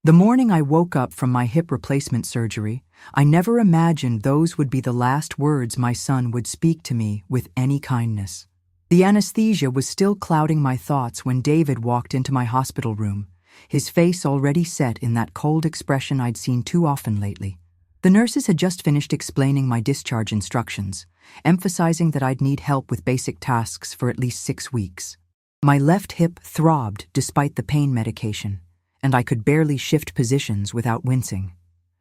The morning I woke up from my hip replacement surgery, I never imagined those would be the last words my son would speak to me with any kindness. The anesthesia was still clouding my thoughts when David walked into my hospital room, his face already set in that cold expression I'd seen too often lately. The nurses had just finished explaining my discharge instructions, emphasizing that I'd need help with basic tasks for at least 6 weeks. My left hip throbbed despite the pain medication, and I could barely shift positions without wincing.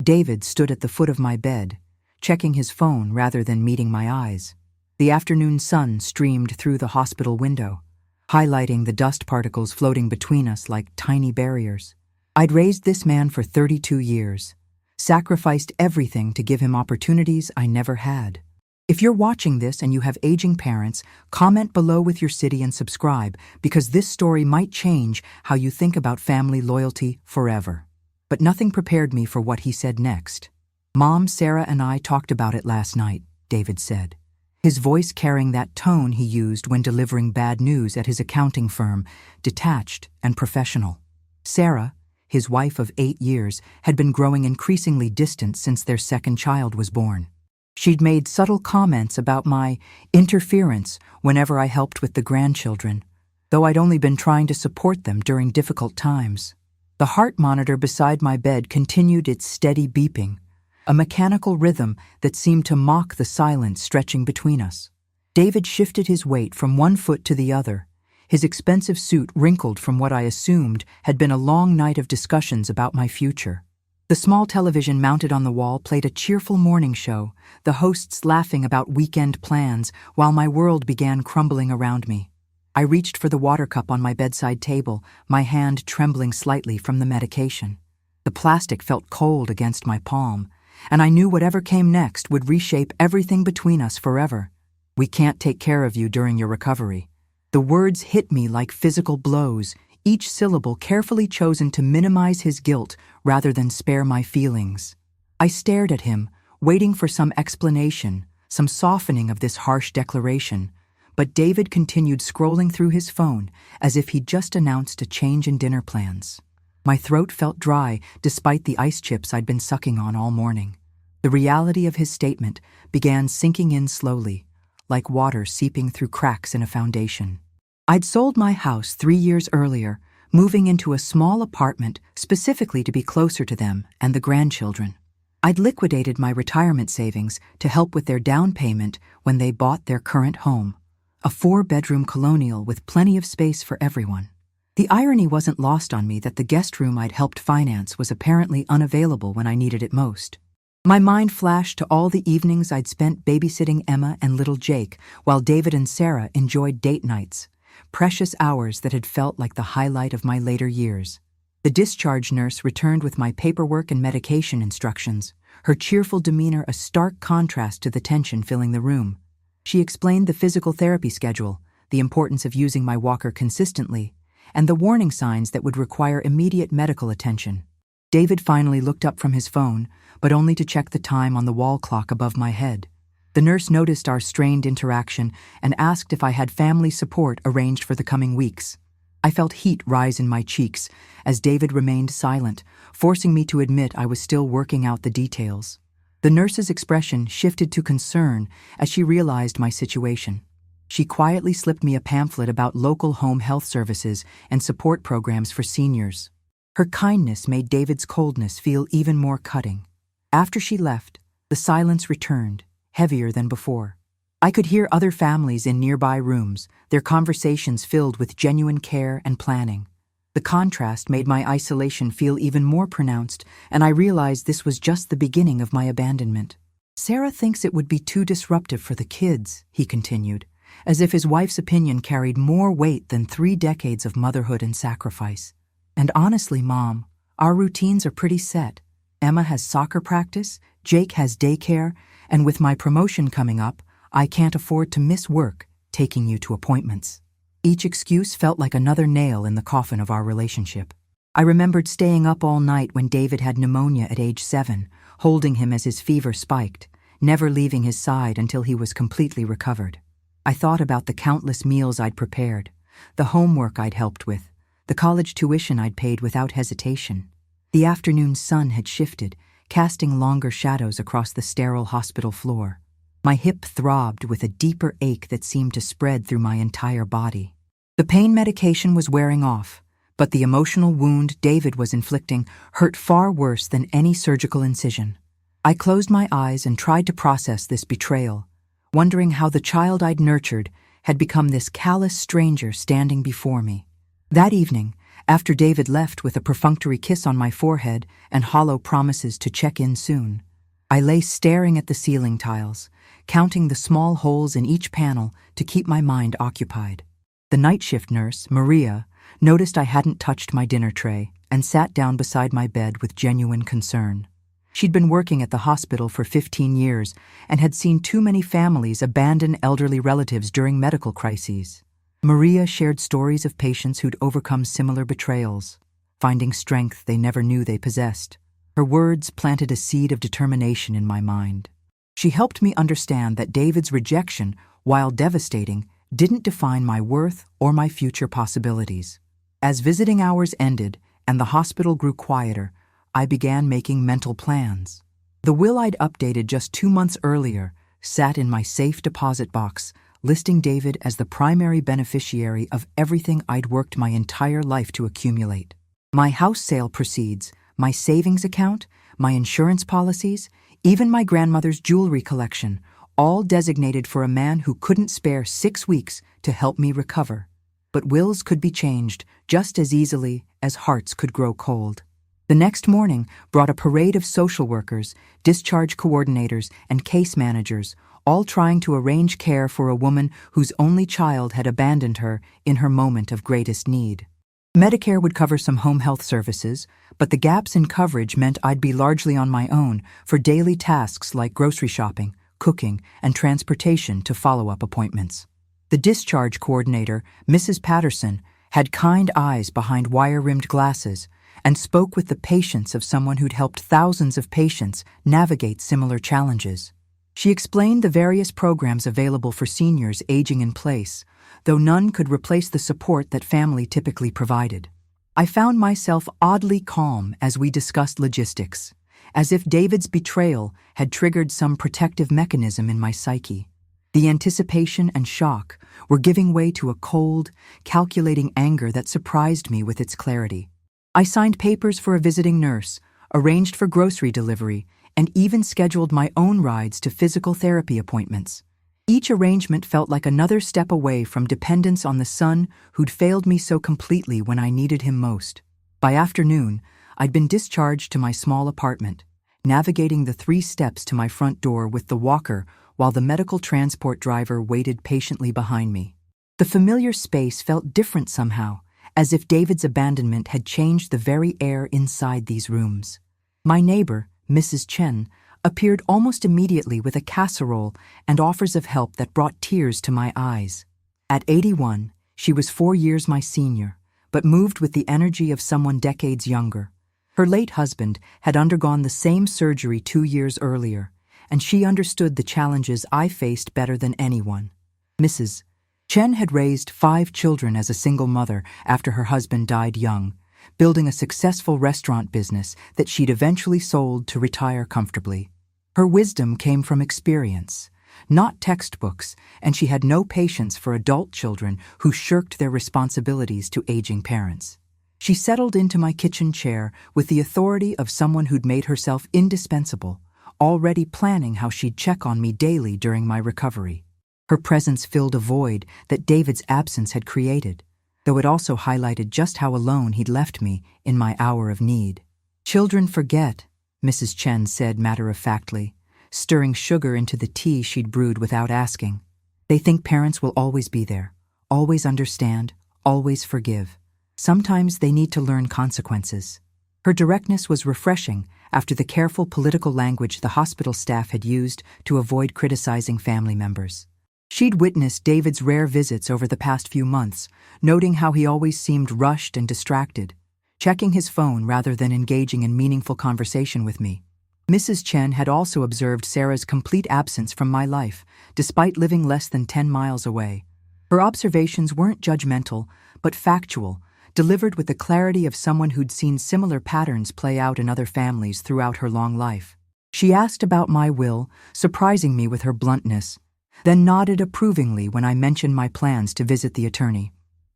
David stood at the foot of my bed, checking his phone rather than meeting my eyes. The afternoon sun streamed through the hospital window, highlighting the dust particles floating between us like tiny barriers. I'd raised this man for 32 years, sacrificed everything to give him opportunities I never had. If you're watching this and you have aging parents, comment below with your city and subscribe, because this story might change how you think about family loyalty forever. But nothing prepared me for what he said next. "Mom, Sarah, and I talked about it last night," David said, his voice carrying that tone he used when delivering bad news at his accounting firm, detached and professional. Sarah, his wife of 8 years, had been growing increasingly distant since their second child was born. She'd made subtle comments about my interference whenever I helped with the grandchildren, though I'd only been trying to support them during difficult times. The heart monitor beside my bed continued its steady beeping, a mechanical rhythm that seemed to mock the silence stretching between us. David shifted his weight from one foot to the other, his expensive suit wrinkled from what I assumed had been a long night of discussions about my future. The small television mounted on the wall played a cheerful morning show, the hosts laughing about weekend plans while my world began crumbling around me. I reached for the water cup on my bedside table, my hand trembling slightly from the medication. The plastic felt cold against my palm, and I knew whatever came next would reshape everything between us forever. "We can't take care of you during your recovery." The words hit me like physical blows, each syllable carefully chosen to minimize his guilt rather than spare my feelings. I stared at him, waiting for some explanation, some softening of this harsh declaration, but David continued scrolling through his phone as if he'd just announced a change in dinner plans. My throat felt dry despite the ice chips I'd been sucking on all morning. The reality of his statement began sinking in slowly, like water seeping through cracks in a foundation. I'd sold my house 3 years earlier, moving into a small apartment specifically to be closer to them and the grandchildren. I'd liquidated my retirement savings to help with their down payment when they bought their current home, a 4-bedroom colonial with plenty of space for everyone. The irony wasn't lost on me that the guest room I'd helped finance was apparently unavailable when I needed it most. My mind flashed to all the evenings I'd spent babysitting Emma and little Jake while David and Sarah enjoyed date nights, precious hours that had felt like the highlight of my later years. The discharge nurse returned with my paperwork and medication instructions, her cheerful demeanor a stark contrast to the tension filling the room. She explained the physical therapy schedule, the importance of using my walker consistently, and the warning signs that would require immediate medical attention. David finally looked up from his phone, but only to check the time on the wall clock above my head. The nurse noticed our strained interaction and asked if I had family support arranged for the coming weeks. I felt heat rise in my cheeks as David remained silent, forcing me to admit I was still working out the details. The nurse's expression shifted to concern as she realized my situation. She quietly slipped me a pamphlet about local home health services and support programs for seniors. Her kindness made David's coldness feel even more cutting. After she left, the silence returned, heavier than before. I could hear other families in nearby rooms, their conversations filled with genuine care and planning. The contrast made my isolation feel even more pronounced, and I realized this was just the beginning of my abandonment. "Sarah thinks it would be too disruptive for the kids," he continued, as if his wife's opinion carried more weight than 3 decades of motherhood and sacrifice. "And honestly, Mom, our routines are pretty set. Emma has soccer practice, Jake has daycare, and with my promotion coming up, I can't afford to miss work taking you to appointments." Each excuse felt like another nail in the coffin of our relationship. I remembered staying up all night when David had pneumonia at age 7, holding him as his fever spiked, never leaving his side until he was completely recovered. I thought about the countless meals I'd prepared, the homework I'd helped with, the college tuition I'd paid without hesitation. The afternoon sun had shifted, casting longer shadows across the sterile hospital floor. My hip throbbed with a deeper ache that seemed to spread through my entire body. The pain medication was wearing off, but the emotional wound David was inflicting hurt far worse than any surgical incision. I closed my eyes and tried to process this betrayal, wondering how the child I'd nurtured had become this callous stranger standing before me. That evening, after David left with a perfunctory kiss on my forehead and hollow promises to check in soon, I lay staring at the ceiling tiles, counting the small holes in each panel to keep my mind occupied. The night shift nurse, Maria, noticed I hadn't touched my dinner tray and sat down beside my bed with genuine concern. She'd been working at the hospital for 15 years and had seen too many families abandon elderly relatives during medical crises. Maria shared stories of patients who'd overcome similar betrayals, finding strength they never knew they possessed. Her words planted a seed of determination in my mind. She helped me understand that David's rejection, while devastating, didn't define my worth or my future possibilities. As visiting hours ended and the hospital grew quieter, I began making mental plans. The will I'd updated just 2 months earlier sat in my safe deposit box, listing David as the primary beneficiary of everything I'd worked my entire life to accumulate. My house sale proceeds, my savings account, my insurance policies, even my grandmother's jewelry collection, all designated for a man who couldn't spare 6 weeks to help me recover. But wills could be changed just as easily as hearts could grow cold. The next morning brought a parade of social workers, discharge coordinators, and case managers, all trying to arrange care for a woman whose only child had abandoned her in her moment of greatest need. Medicare would cover some home health services, but the gaps in coverage meant I'd be largely on my own for daily tasks like grocery shopping, cooking, and transportation to follow-up appointments. The discharge coordinator, Mrs. Patterson, had kind eyes behind wire-rimmed glasses and spoke with the patience of someone who'd helped thousands of patients navigate similar challenges. She explained the various programs available for seniors aging in place, though none could replace the support that family typically provided. I found myself oddly calm as we discussed logistics, as if David's betrayal had triggered some protective mechanism in my psyche. The anticipation and shock were giving way to a cold, calculating anger that surprised me with its clarity. I signed papers for a visiting nurse, arranged for grocery delivery, and even scheduled my own rides to physical therapy appointments. Each arrangement felt like another step away from dependence on the son who'd failed me so completely when I needed him most. By afternoon, I'd been discharged to my small apartment, navigating the 3 steps to my front door with the walker while the medical transport driver waited patiently behind me. The familiar space felt different somehow, as if David's abandonment had changed the very air inside these rooms. My neighbor, Mrs. Chen, appeared almost immediately with a casserole and offers of help that brought tears to my eyes. At 81, she was 4 years my senior, but moved with the energy of someone decades younger. Her late husband had undergone the same surgery 2 years earlier, and she understood the challenges I faced better than anyone. Mrs. Chen had raised 5 children as a single mother after her husband died young, building a successful restaurant business that she'd eventually sold to retire comfortably. Her wisdom came from experience, not textbooks, and she had no patience for adult children who shirked their responsibilities to aging parents. She settled into my kitchen chair with the authority of someone who'd made herself indispensable, already planning how she'd check on me daily during my recovery. Her presence filled a void that David's absence had created, though it also highlighted just how alone he'd left me in my hour of need. "Children forget," Mrs. Chen said matter-of-factly, stirring sugar into the tea she'd brewed without asking. "They think parents will always be there, always understand, always forgive. Sometimes they need to learn consequences." Her directness was refreshing after the careful political language the hospital staff had used to avoid criticizing family members. She'd witnessed David's rare visits over the past few months, noting how he always seemed rushed and distracted, checking his phone rather than engaging in meaningful conversation with me. Mrs. Chen had also observed Sarah's complete absence from my life, despite living less than 10 miles away. Her observations weren't judgmental, but factual, delivered with the clarity of someone who'd seen similar patterns play out in other families throughout her long life. She asked about my will, surprising me with her bluntness, then nodded approvingly when I mentioned my plans to visit the attorney.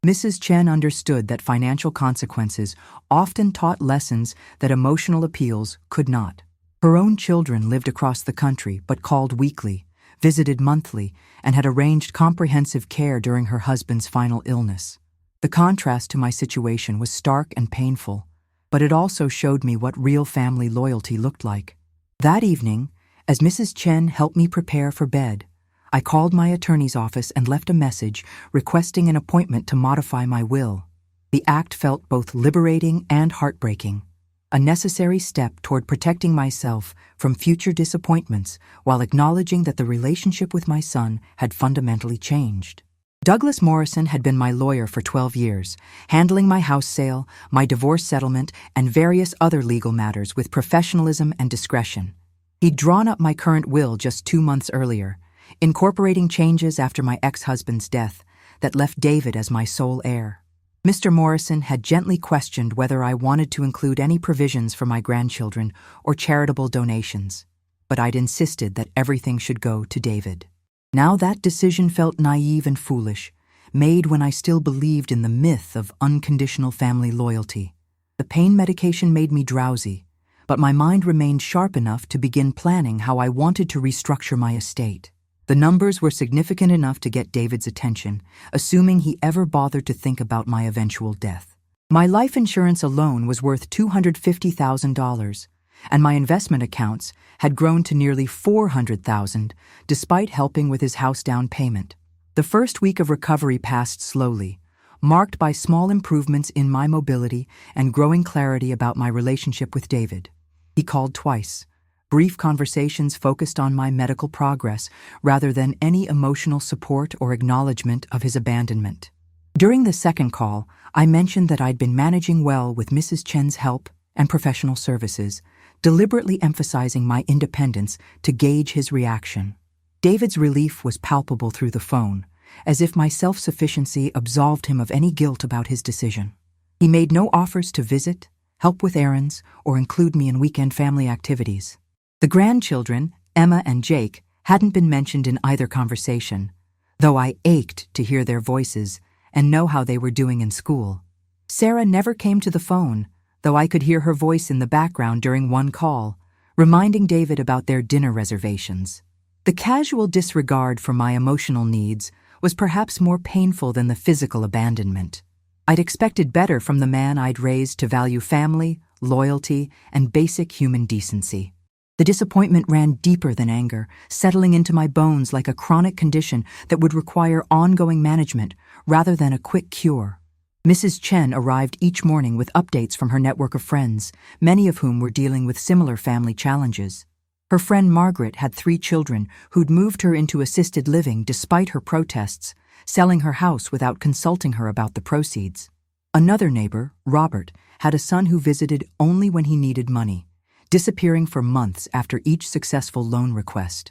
Mrs. Chen understood that financial consequences often taught lessons that emotional appeals could not. Her own children lived across the country but called weekly, visited monthly, and had arranged comprehensive care during her husband's final illness. The contrast to my situation was stark and painful, but it also showed me what real family loyalty looked like. That evening, as Mrs. Chen helped me prepare for bed, I called my attorney's office and left a message requesting an appointment to modify my will. The act felt both liberating and heartbreaking, a necessary step toward protecting myself from future disappointments while acknowledging that the relationship with my son had fundamentally changed. Douglas Morrison had been my lawyer for 12 years, handling my house sale, my divorce settlement, and various other legal matters with professionalism and discretion. He'd drawn up my current will just 2 months earlier, incorporating changes after my ex-husband's death that left David as my sole heir. Mr. Morrison had gently questioned whether I wanted to include any provisions for my grandchildren or charitable donations, but I'd insisted that everything should go to David. Now that decision felt naive and foolish, made when I still believed in the myth of unconditional family loyalty. The pain medication made me drowsy, but my mind remained sharp enough to begin planning how I wanted to restructure my estate. The numbers were significant enough to get David's attention, assuming he ever bothered to think about my eventual death. My life insurance alone was worth $250,000, and my investment accounts had grown to nearly $400,000, despite helping with his house down payment. The first week of recovery passed slowly, marked by small improvements in my mobility and growing clarity about my relationship with David. He called twice. Brief conversations focused on my medical progress rather than any emotional support or acknowledgement of his abandonment. During the second call, I mentioned that I'd been managing well with Mrs. Chen's help and professional services, deliberately emphasizing my independence to gauge his reaction. David's relief was palpable through the phone, as if my self-sufficiency absolved him of any guilt about his decision. He made no offers to visit, help with errands, or include me in weekend family activities. The grandchildren, Emma and Jake, hadn't been mentioned in either conversation, though I ached to hear their voices and know how they were doing in school. Sarah never came to the phone, though I could hear her voice in the background during one call, reminding David about their dinner reservations. The casual disregard for my emotional needs was perhaps more painful than the physical abandonment. I'd expected better from the man I'd raised to value family, loyalty, and basic human decency. The disappointment ran deeper than anger, settling into my bones like a chronic condition that would require ongoing management rather than a quick cure. Mrs. Chen arrived each morning with updates from her network of friends, many of whom were dealing with similar family challenges. Her friend Margaret had 3 children who'd moved her into assisted living despite her protests, selling her house without consulting her about the proceeds. Another neighbor, Robert, had a son who visited only when he needed money, disappearing for months after each successful loan request.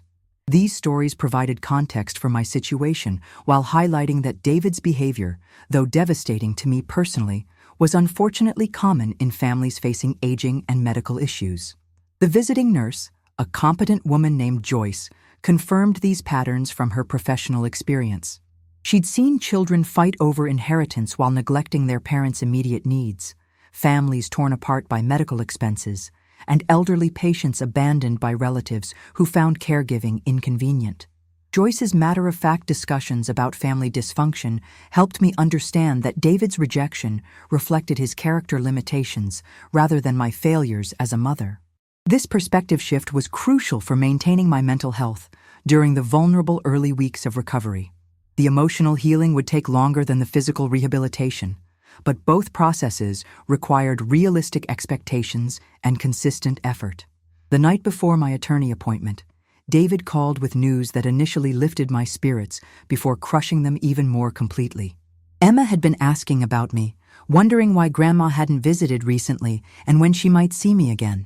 These stories provided context for my situation while highlighting that David's behavior, though devastating to me personally, was unfortunately common in families facing aging and medical issues. The visiting nurse, a competent woman named Joyce, confirmed these patterns from her professional experience. She'd seen children fight over inheritance while neglecting their parents' immediate needs, families torn apart by medical expenses, and elderly patients abandoned by relatives who found caregiving inconvenient. Joyce's matter-of-fact discussions about family dysfunction helped me understand that David's rejection reflected his character limitations rather than my failures as a mother. This perspective shift was crucial for maintaining my mental health during the vulnerable early weeks of recovery. The emotional healing would take longer than the physical rehabilitation, but both processes required realistic expectations and consistent effort. The night before my attorney appointment, David called with news that initially lifted my spirits before crushing them even more completely. Emma had been asking about me, wondering why Grandma hadn't visited recently and when she might see me again.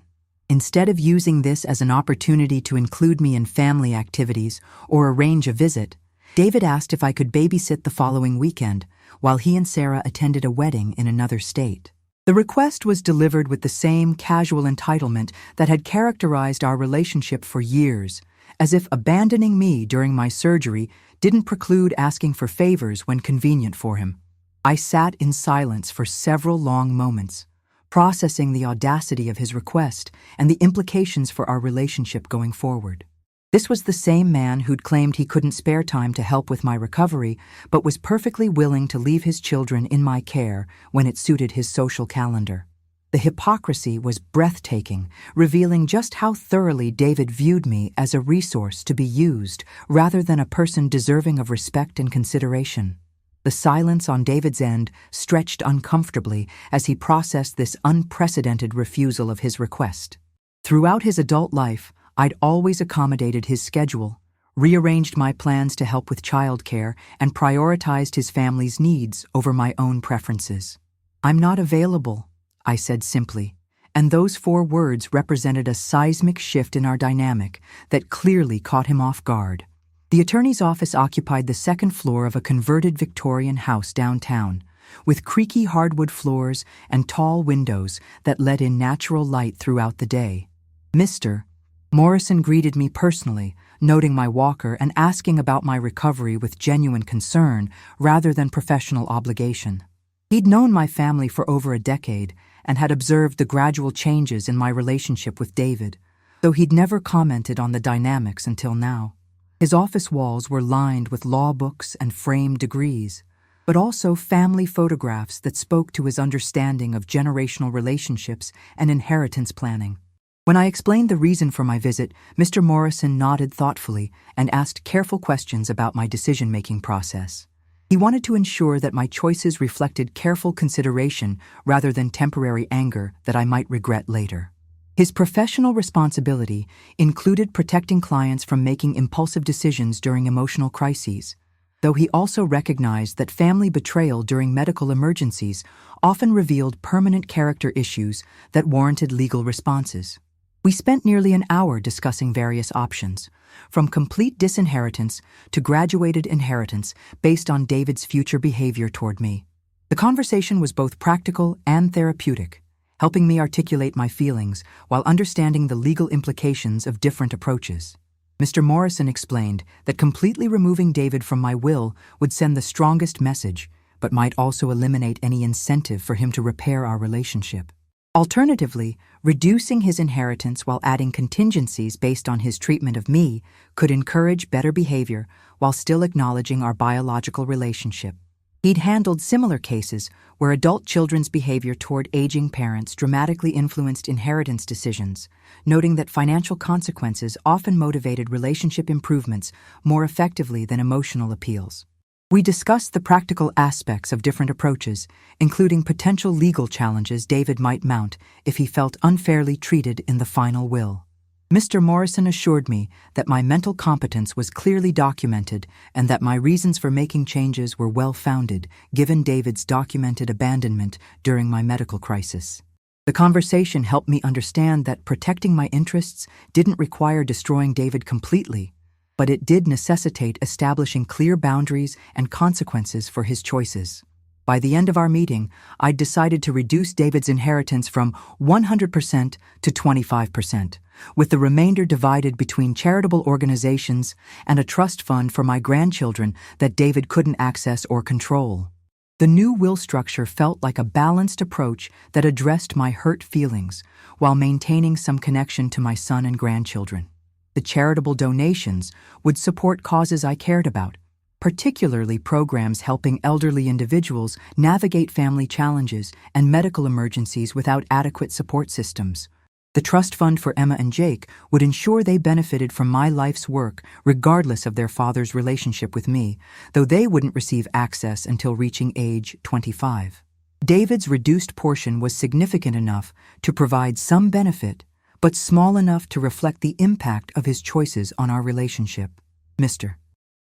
Instead of using this as an opportunity to include me in family activities or arrange a visit, David asked if I could babysit the following weekend, while he and Sarah attended a wedding in another state. The request was delivered with the same casual entitlement that had characterized our relationship for years, as if abandoning me during my surgery didn't preclude asking for favors when convenient for him. I sat in silence for several long moments, processing the audacity of his request and the implications for our relationship going forward. This was the same man who'd claimed he couldn't spare time to help with my recovery, but was perfectly willing to leave his children in my care when it suited his social calendar. The hypocrisy was breathtaking, revealing just how thoroughly David viewed me as a resource to be used rather than a person deserving of respect and consideration. The silence on David's end stretched uncomfortably as he processed this unprecedented refusal of his request. Throughout his adult life, I'd always accommodated his schedule, rearranged my plans to help with childcare, and prioritized his family's needs over my own preferences. "I'm not available," I said simply, and those 4 words represented a seismic shift in our dynamic that clearly caught him off guard. The attorney's office occupied the 2nd floor of a converted Victorian house downtown, with creaky hardwood floors and tall windows that let in natural light throughout the day. "Mr. Morrison greeted me personally, noting my walker and asking about my recovery with genuine concern rather than professional obligation. He'd known my family for over a decade and had observed the gradual changes in my relationship with David, though he'd never commented on the dynamics until now. His office walls were lined with law books and framed degrees, but also family photographs that spoke to his understanding of generational relationships and inheritance planning. When I explained the reason for my visit, Mr. Morrison nodded thoughtfully and asked careful questions about my decision-making process. He wanted to ensure that my choices reflected careful consideration rather than temporary anger that I might regret later. His professional responsibility included protecting clients from making impulsive decisions during emotional crises, though he also recognized that family betrayal during medical emergencies often revealed permanent character issues that warranted legal responses. We spent nearly an hour discussing various options, from complete disinheritance to graduated inheritance based on David's future behavior toward me. The conversation was both practical and therapeutic, helping me articulate my feelings while understanding the legal implications of different approaches. Mr. Morrison explained that completely removing David from my will would send the strongest message, but might also eliminate any incentive for him to repair our relationship. Alternatively, reducing his inheritance while adding contingencies based on his treatment of me could encourage better behavior while still acknowledging our biological relationship. He'd handled similar cases where adult children's behavior toward aging parents dramatically influenced inheritance decisions, noting that financial consequences often motivated relationship improvements more effectively than emotional appeals. We discussed the practical aspects of different approaches, including potential legal challenges David might mount if he felt unfairly treated in the final will. Mr. Morrison assured me that my mental competence was clearly documented and that my reasons for making changes were well-founded, given David's documented abandonment during my medical crisis. The conversation helped me understand that protecting my interests didn't require destroying David completely, but it did necessitate establishing clear boundaries and consequences for his choices. By the end of our meeting, I'd decided to reduce David's inheritance from 100% to 25%, with the remainder divided between charitable organizations and a trust fund for my grandchildren that David couldn't access or control. The new will structure felt like a balanced approach that addressed my hurt feelings while maintaining some connection to my son and grandchildren. The charitable donations would support causes I cared about, particularly programs helping elderly individuals navigate family challenges and medical emergencies without adequate support systems. The trust fund for Emma and Jake would ensure they benefited from my life's work regardless of their father's relationship with me, though they wouldn't receive access until reaching age 25. David's reduced portion was significant enough to provide some benefit, but small enough to reflect the impact of his choices on our relationship. Mr.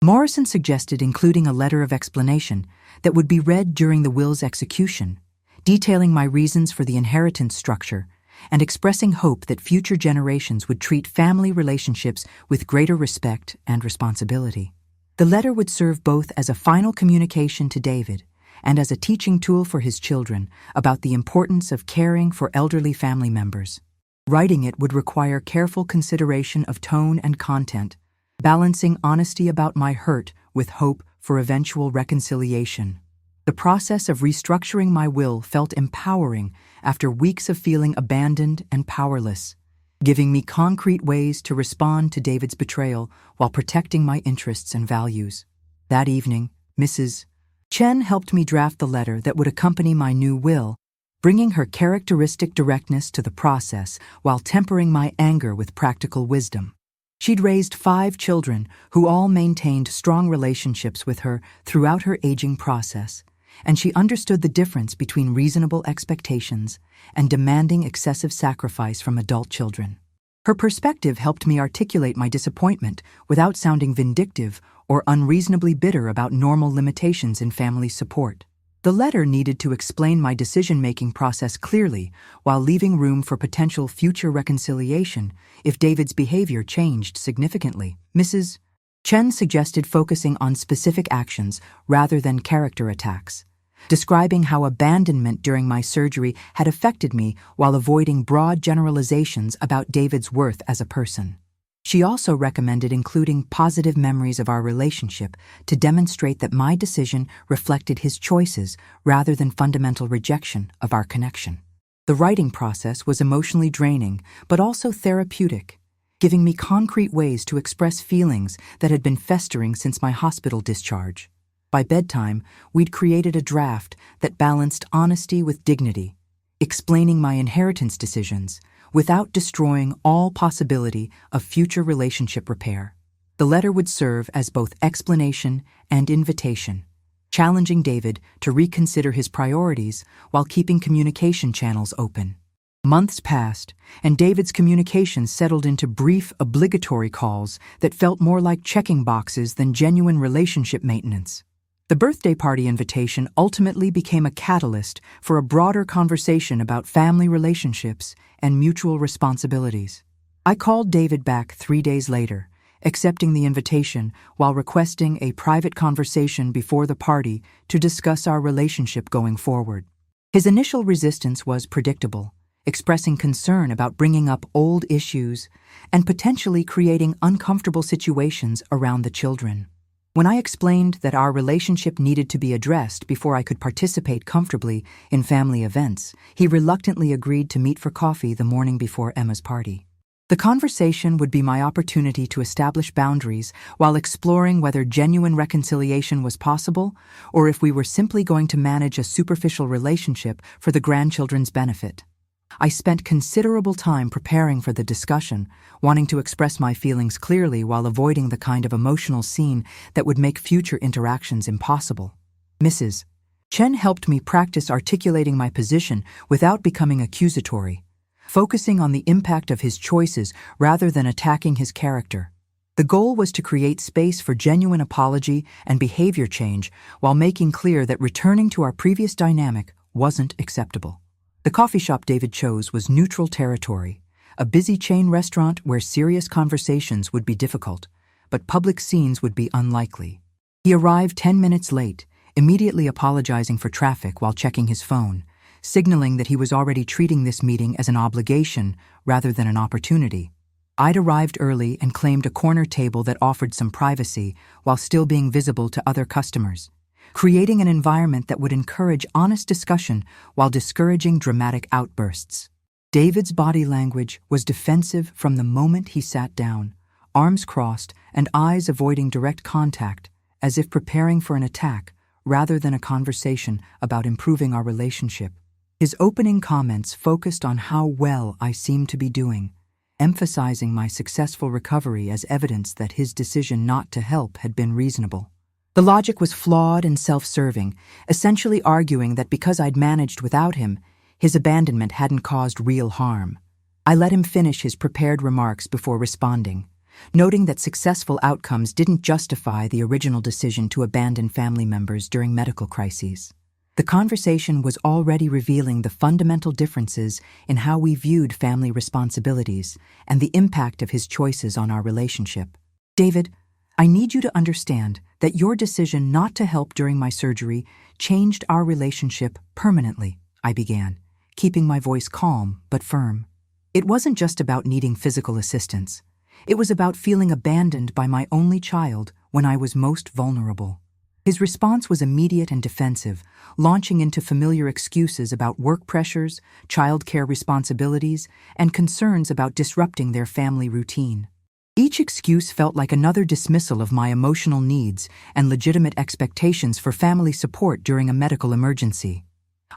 Morrison suggested including a letter of explanation that would be read during the will's execution, detailing my reasons for the inheritance structure and expressing hope that future generations would treat family relationships with greater respect and responsibility. The letter would serve both as a final communication to David and as a teaching tool for his children about the importance of caring for elderly family members. Writing it would require careful consideration of tone and content, balancing honesty about my hurt with hope for eventual reconciliation. The process of restructuring my will felt empowering after weeks of feeling abandoned and powerless, giving me concrete ways to respond to David's betrayal while protecting my interests and values. That evening, Mrs. Chen helped me draft the letter that would accompany my new will, bringing her characteristic directness to the process while tempering my anger with practical wisdom. She'd raised 5 children who all maintained strong relationships with her throughout her aging process, and she understood the difference between reasonable expectations and demanding excessive sacrifice from adult children. Her perspective helped me articulate my disappointment without sounding vindictive or unreasonably bitter about normal limitations in family support. The letter needed to explain my decision-making process clearly while leaving room for potential future reconciliation if David's behavior changed significantly. Mrs. Chen suggested focusing on specific actions rather than character attacks, describing how abandonment during my surgery had affected me while avoiding broad generalizations about David's worth as a person. She also recommended including positive memories of our relationship to demonstrate that my decision reflected his choices rather than fundamental rejection of our connection. The writing process was emotionally draining, but also therapeutic, giving me concrete ways to express feelings that had been festering since my hospital discharge. By bedtime, we'd created a draft that balanced honesty with dignity, explaining my inheritance decisions without destroying all possibility of future relationship repair. The letter would serve as both explanation and invitation, challenging David to reconsider his priorities while keeping communication channels open. Months passed, and David's communications settled into brief, obligatory calls that felt more like checking boxes than genuine relationship maintenance. The birthday party invitation ultimately became a catalyst for a broader conversation about family relationships and mutual responsibilities. I called David back 3 days later, accepting the invitation while requesting a private conversation before the party to discuss our relationship going forward. His initial resistance was predictable, expressing concern about bringing up old issues and potentially creating uncomfortable situations around the children. When I explained that our relationship needed to be addressed before I could participate comfortably in family events, he reluctantly agreed to meet for coffee the morning before Emma's party. The conversation would be my opportunity to establish boundaries while exploring whether genuine reconciliation was possible or if we were simply going to manage a superficial relationship for the grandchildren's benefit. I spent considerable time preparing for the discussion, wanting to express my feelings clearly while avoiding the kind of emotional scene that would make future interactions impossible. Mrs. Chen helped me practice articulating my position without becoming accusatory, focusing on the impact of his choices rather than attacking his character. The goal was to create space for genuine apology and behavior change while making clear that returning to our previous dynamic wasn't acceptable. The coffee shop David chose was neutral territory, a busy chain restaurant where serious conversations would be difficult, but public scenes would be unlikely. He arrived 10 minutes late, immediately apologizing for traffic while checking his phone, signaling that he was already treating this meeting as an obligation rather than an opportunity. I'd arrived early and claimed a corner table that offered some privacy while still being visible to other customers, creating an environment that would encourage honest discussion while discouraging dramatic outbursts. David's body language was defensive from the moment he sat down, arms crossed and eyes avoiding direct contact, as if preparing for an attack rather than a conversation about improving our relationship. His opening comments focused on how well I seemed to be doing, emphasizing my successful recovery as evidence that his decision not to help had been reasonable. The logic was flawed and self-serving, essentially arguing that because I'd managed without him, his abandonment hadn't caused real harm. I let him finish his prepared remarks before responding, noting that successful outcomes didn't justify the original decision to abandon family members during medical crises. The conversation was already revealing the fundamental differences in how we viewed family responsibilities and the impact of his choices on our relationship. David, I need you to understand that your decision not to help during my surgery changed our relationship permanently, I began, keeping my voice calm but firm. It wasn't just about needing physical assistance. It was about feeling abandoned by my only child when I was most vulnerable. His response was immediate and defensive, launching into familiar excuses about work pressures, childcare responsibilities, and concerns about disrupting their family routine. Each excuse felt like another dismissal of my emotional needs and legitimate expectations for family support during a medical emergency.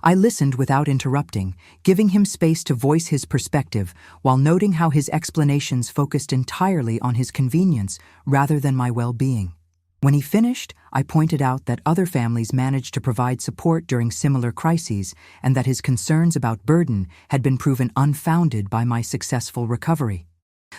I listened without interrupting, giving him space to voice his perspective while noting how his explanations focused entirely on his convenience rather than my well-being. When he finished, I pointed out that other families managed to provide support during similar crises and that his concerns about burden had been proven unfounded by my successful recovery.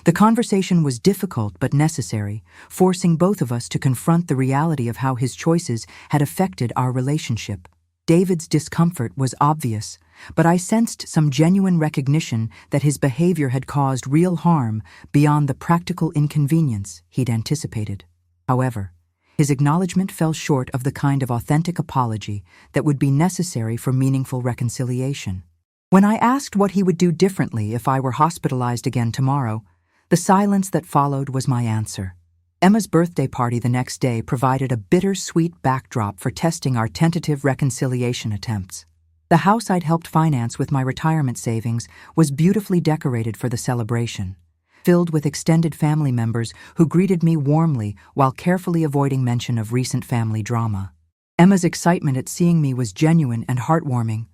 The conversation was difficult but necessary, forcing both of us to confront the reality of how his choices had affected our relationship. David's discomfort was obvious, but I sensed some genuine recognition that his behavior had caused real harm beyond the practical inconvenience he'd anticipated. However, his acknowledgement fell short of the kind of authentic apology that would be necessary for meaningful reconciliation. When I asked what he would do differently if I were hospitalized again tomorrow, the silence that followed was my answer. Emma's birthday party the next day provided a bittersweet backdrop for testing our tentative reconciliation attempts. The house I'd helped finance with my retirement savings was beautifully decorated for the celebration, filled with extended family members who greeted me warmly while carefully avoiding mention of recent family drama. Emma's excitement at seeing me was genuine and heartwarming,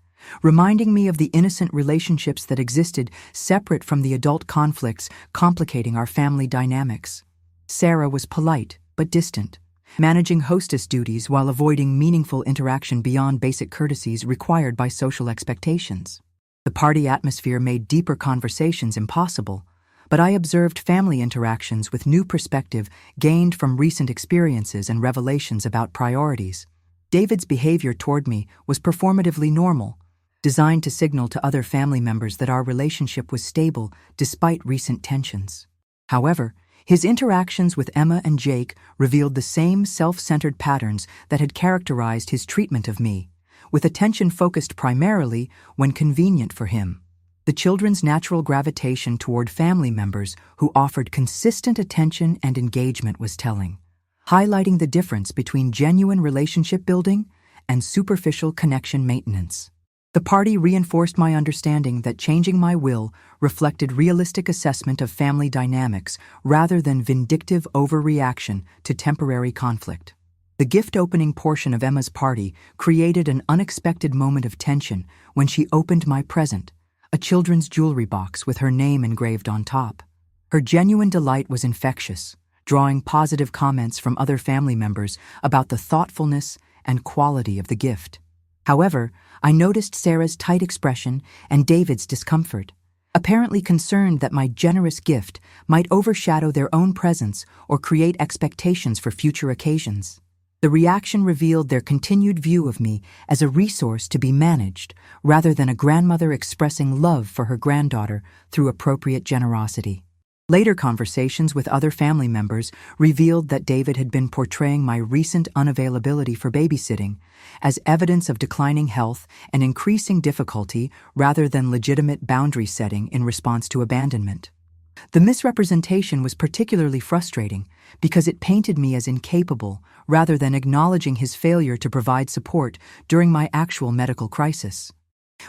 reminding me of the innocent relationships that existed separate from the adult conflicts complicating our family dynamics. Sarah was polite but distant, managing hostess duties while avoiding meaningful interaction beyond basic courtesies required by social expectations. The party atmosphere made deeper conversations impossible, but I observed family interactions with new perspective gained from recent experiences and revelations about priorities. David's behavior toward me was performatively normal, designed to signal to other family members that our relationship was stable despite recent tensions. However, his interactions with Emma and Jake revealed the same self-centered patterns that had characterized his treatment of me, with attention focused primarily when convenient for him. The children's natural gravitation toward family members who offered consistent attention and engagement was telling, highlighting the difference between genuine relationship building and superficial connection maintenance. The party reinforced my understanding that changing my will reflected realistic assessment of family dynamics rather than vindictive overreaction to temporary conflict. The gift-opening portion of Emma's party created an unexpected moment of tension when she opened my present, a children's jewelry box with her name engraved on top. Her genuine delight was infectious, drawing positive comments from other family members about the thoughtfulness and quality of the gift. However, I noticed Sarah's tight expression and David's discomfort, apparently concerned that my generous gift might overshadow their own presence or create expectations for future occasions. The reaction revealed their continued view of me as a resource to be managed, rather than a grandmother expressing love for her granddaughter through appropriate generosity. Later conversations with other family members revealed that David had been portraying my recent unavailability for babysitting as evidence of declining health and increasing difficulty rather than legitimate boundary setting in response to abandonment. The misrepresentation was particularly frustrating because it painted me as incapable rather than acknowledging his failure to provide support during my actual medical crisis.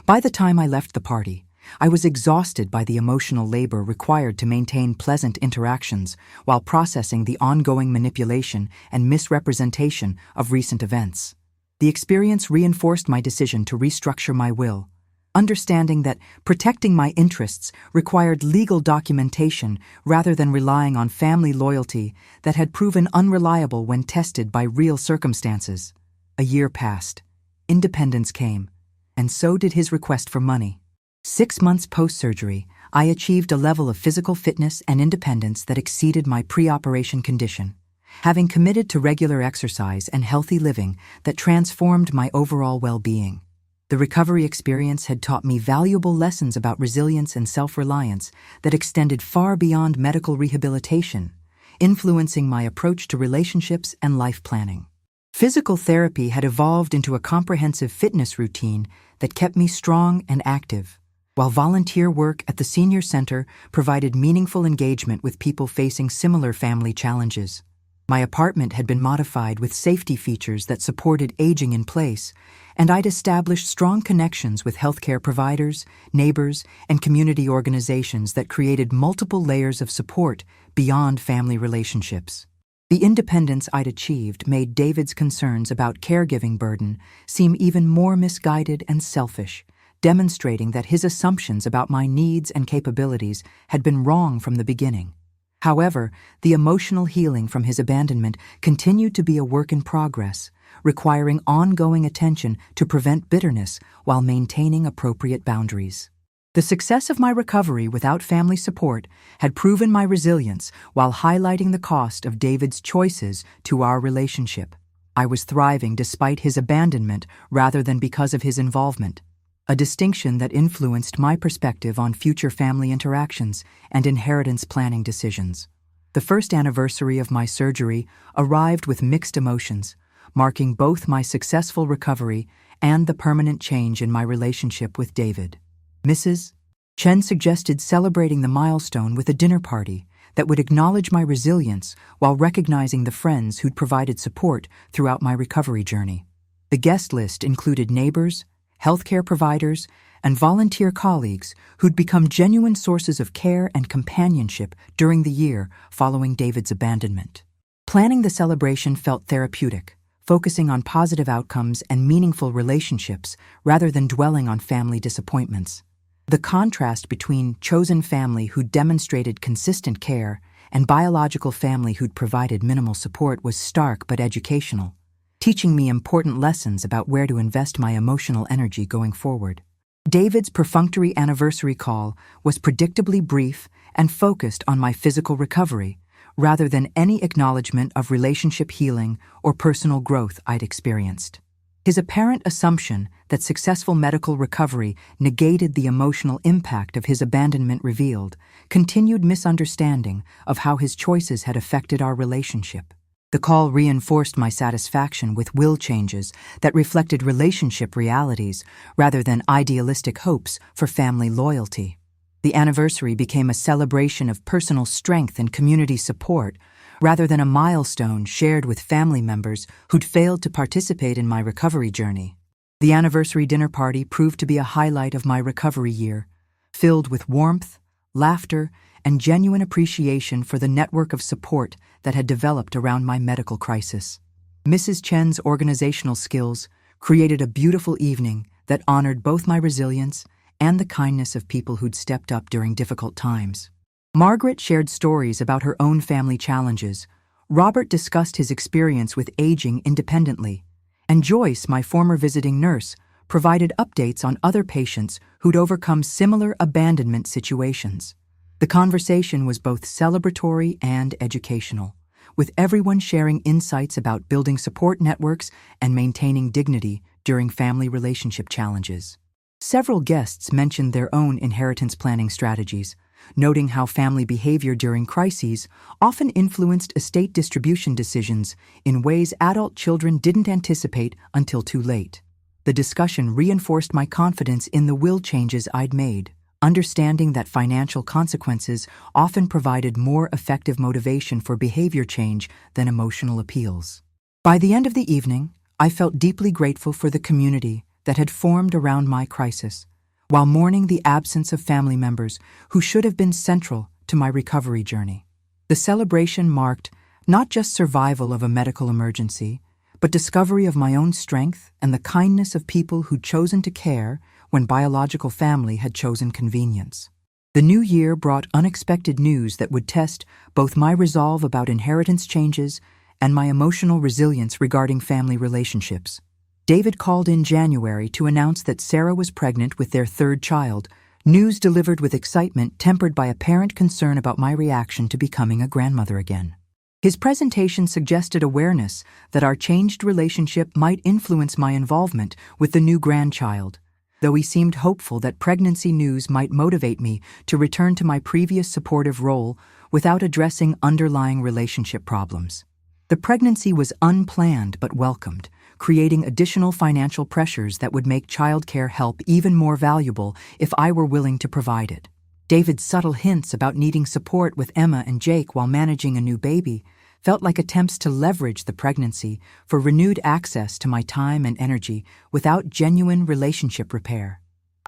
By the time I left the party, I was exhausted by the emotional labor required to maintain pleasant interactions while processing the ongoing manipulation and misrepresentation of recent events. The experience reinforced my decision to restructure my will, understanding that protecting my interests required legal documentation rather than relying on family loyalty that had proven unreliable when tested by real circumstances. A year passed. Independence came, and so did his request for money. 6 months post-surgery, I achieved a level of physical fitness and independence that exceeded my pre-operation condition, having committed to regular exercise and healthy living that transformed my overall well-being. The recovery experience had taught me valuable lessons about resilience and self-reliance that extended far beyond medical rehabilitation, influencing my approach to relationships and life planning. Physical therapy had evolved into a comprehensive fitness routine that kept me strong and active, while volunteer work at the senior center provided meaningful engagement with people facing similar family challenges. My apartment had been modified with safety features that supported aging in place, and I'd established strong connections with healthcare providers, neighbors, and community organizations that created multiple layers of support beyond family relationships. The independence I'd achieved made David's concerns about caregiving burden seem even more misguided and selfish, demonstrating that his assumptions about my needs and capabilities had been wrong from the beginning. However, the emotional healing from his abandonment continued to be a work in progress, requiring ongoing attention to prevent bitterness while maintaining appropriate boundaries. The success of my recovery without family support had proven my resilience while highlighting the cost of David's choices to our relationship. I was thriving despite his abandonment rather than because of his involvement, a distinction that influenced my perspective on future family interactions and inheritance planning decisions. The first anniversary of my surgery arrived with mixed emotions, marking both my successful recovery and the permanent change in my relationship with David. Mrs. Chen suggested celebrating the milestone with a dinner party that would acknowledge my resilience while recognizing the friends who'd provided support throughout my recovery journey. The guest list included neighbors, healthcare providers, and volunteer colleagues who'd become genuine sources of care and companionship during the year following David's abandonment. Planning the celebration felt therapeutic, focusing on positive outcomes and meaningful relationships rather than dwelling on family disappointments. The contrast between chosen family who'd demonstrated consistent care and biological family who'd provided minimal support was stark but educational, teaching me important lessons about where to invest my emotional energy going forward. David's perfunctory anniversary call was predictably brief and focused on my physical recovery, rather than any acknowledgement of relationship healing or personal growth I'd experienced. His apparent assumption that successful medical recovery negated the emotional impact of his abandonment revealed continued misunderstanding of how his choices had affected our relationship. The call reinforced my satisfaction with will changes that reflected relationship realities rather than idealistic hopes for family loyalty. The anniversary became a celebration of personal strength and community support, rather than a milestone shared with family members who'd failed to participate in my recovery journey. The anniversary dinner party proved to be a highlight of my recovery year, filled with warmth, laughter, and genuine appreciation for the network of support that had developed around my medical crisis. Mrs. Chen's organizational skills created a beautiful evening that honored both my resilience and the kindness of people who'd stepped up during difficult times. Margaret shared stories about her own family challenges, Robert discussed his experience with aging independently, and Joyce, my former visiting nurse, provided updates on other patients who'd overcome similar abandonment situations. The conversation was both celebratory and educational, with everyone sharing insights about building support networks and maintaining dignity during family relationship challenges. Several guests mentioned their own inheritance planning strategies, noting how family behavior during crises often influenced estate distribution decisions in ways adult children didn't anticipate until too late. The discussion reinforced my confidence in the will changes I'd made, understanding that financial consequences often provided more effective motivation for behavior change than emotional appeals. By the end of the evening, I felt deeply grateful for the community that had formed around my crisis, while mourning the absence of family members who should have been central to my recovery journey. The celebration marked not just survival of a medical emergency, but discovery of my own strength and the kindness of people who'd chosen to care when biological family had chosen convenience. The new year brought unexpected news that would test both my resolve about inheritance changes and my emotional resilience regarding family relationships. David called in January to announce that Sarah was pregnant with their third child, news delivered with excitement tempered by apparent concern about my reaction to becoming a grandmother again. His presentation suggested awareness that our changed relationship might influence my involvement with the new grandchild, though he seemed hopeful that pregnancy news might motivate me to return to my previous supportive role without addressing underlying relationship problems. The pregnancy was unplanned but welcomed, creating additional financial pressures that would make childcare help even more valuable if I were willing to provide it. David's subtle hints about needing support with Emma and Jake while managing a new baby felt like attempts to leverage the pregnancy for renewed access to my time and energy without genuine relationship repair.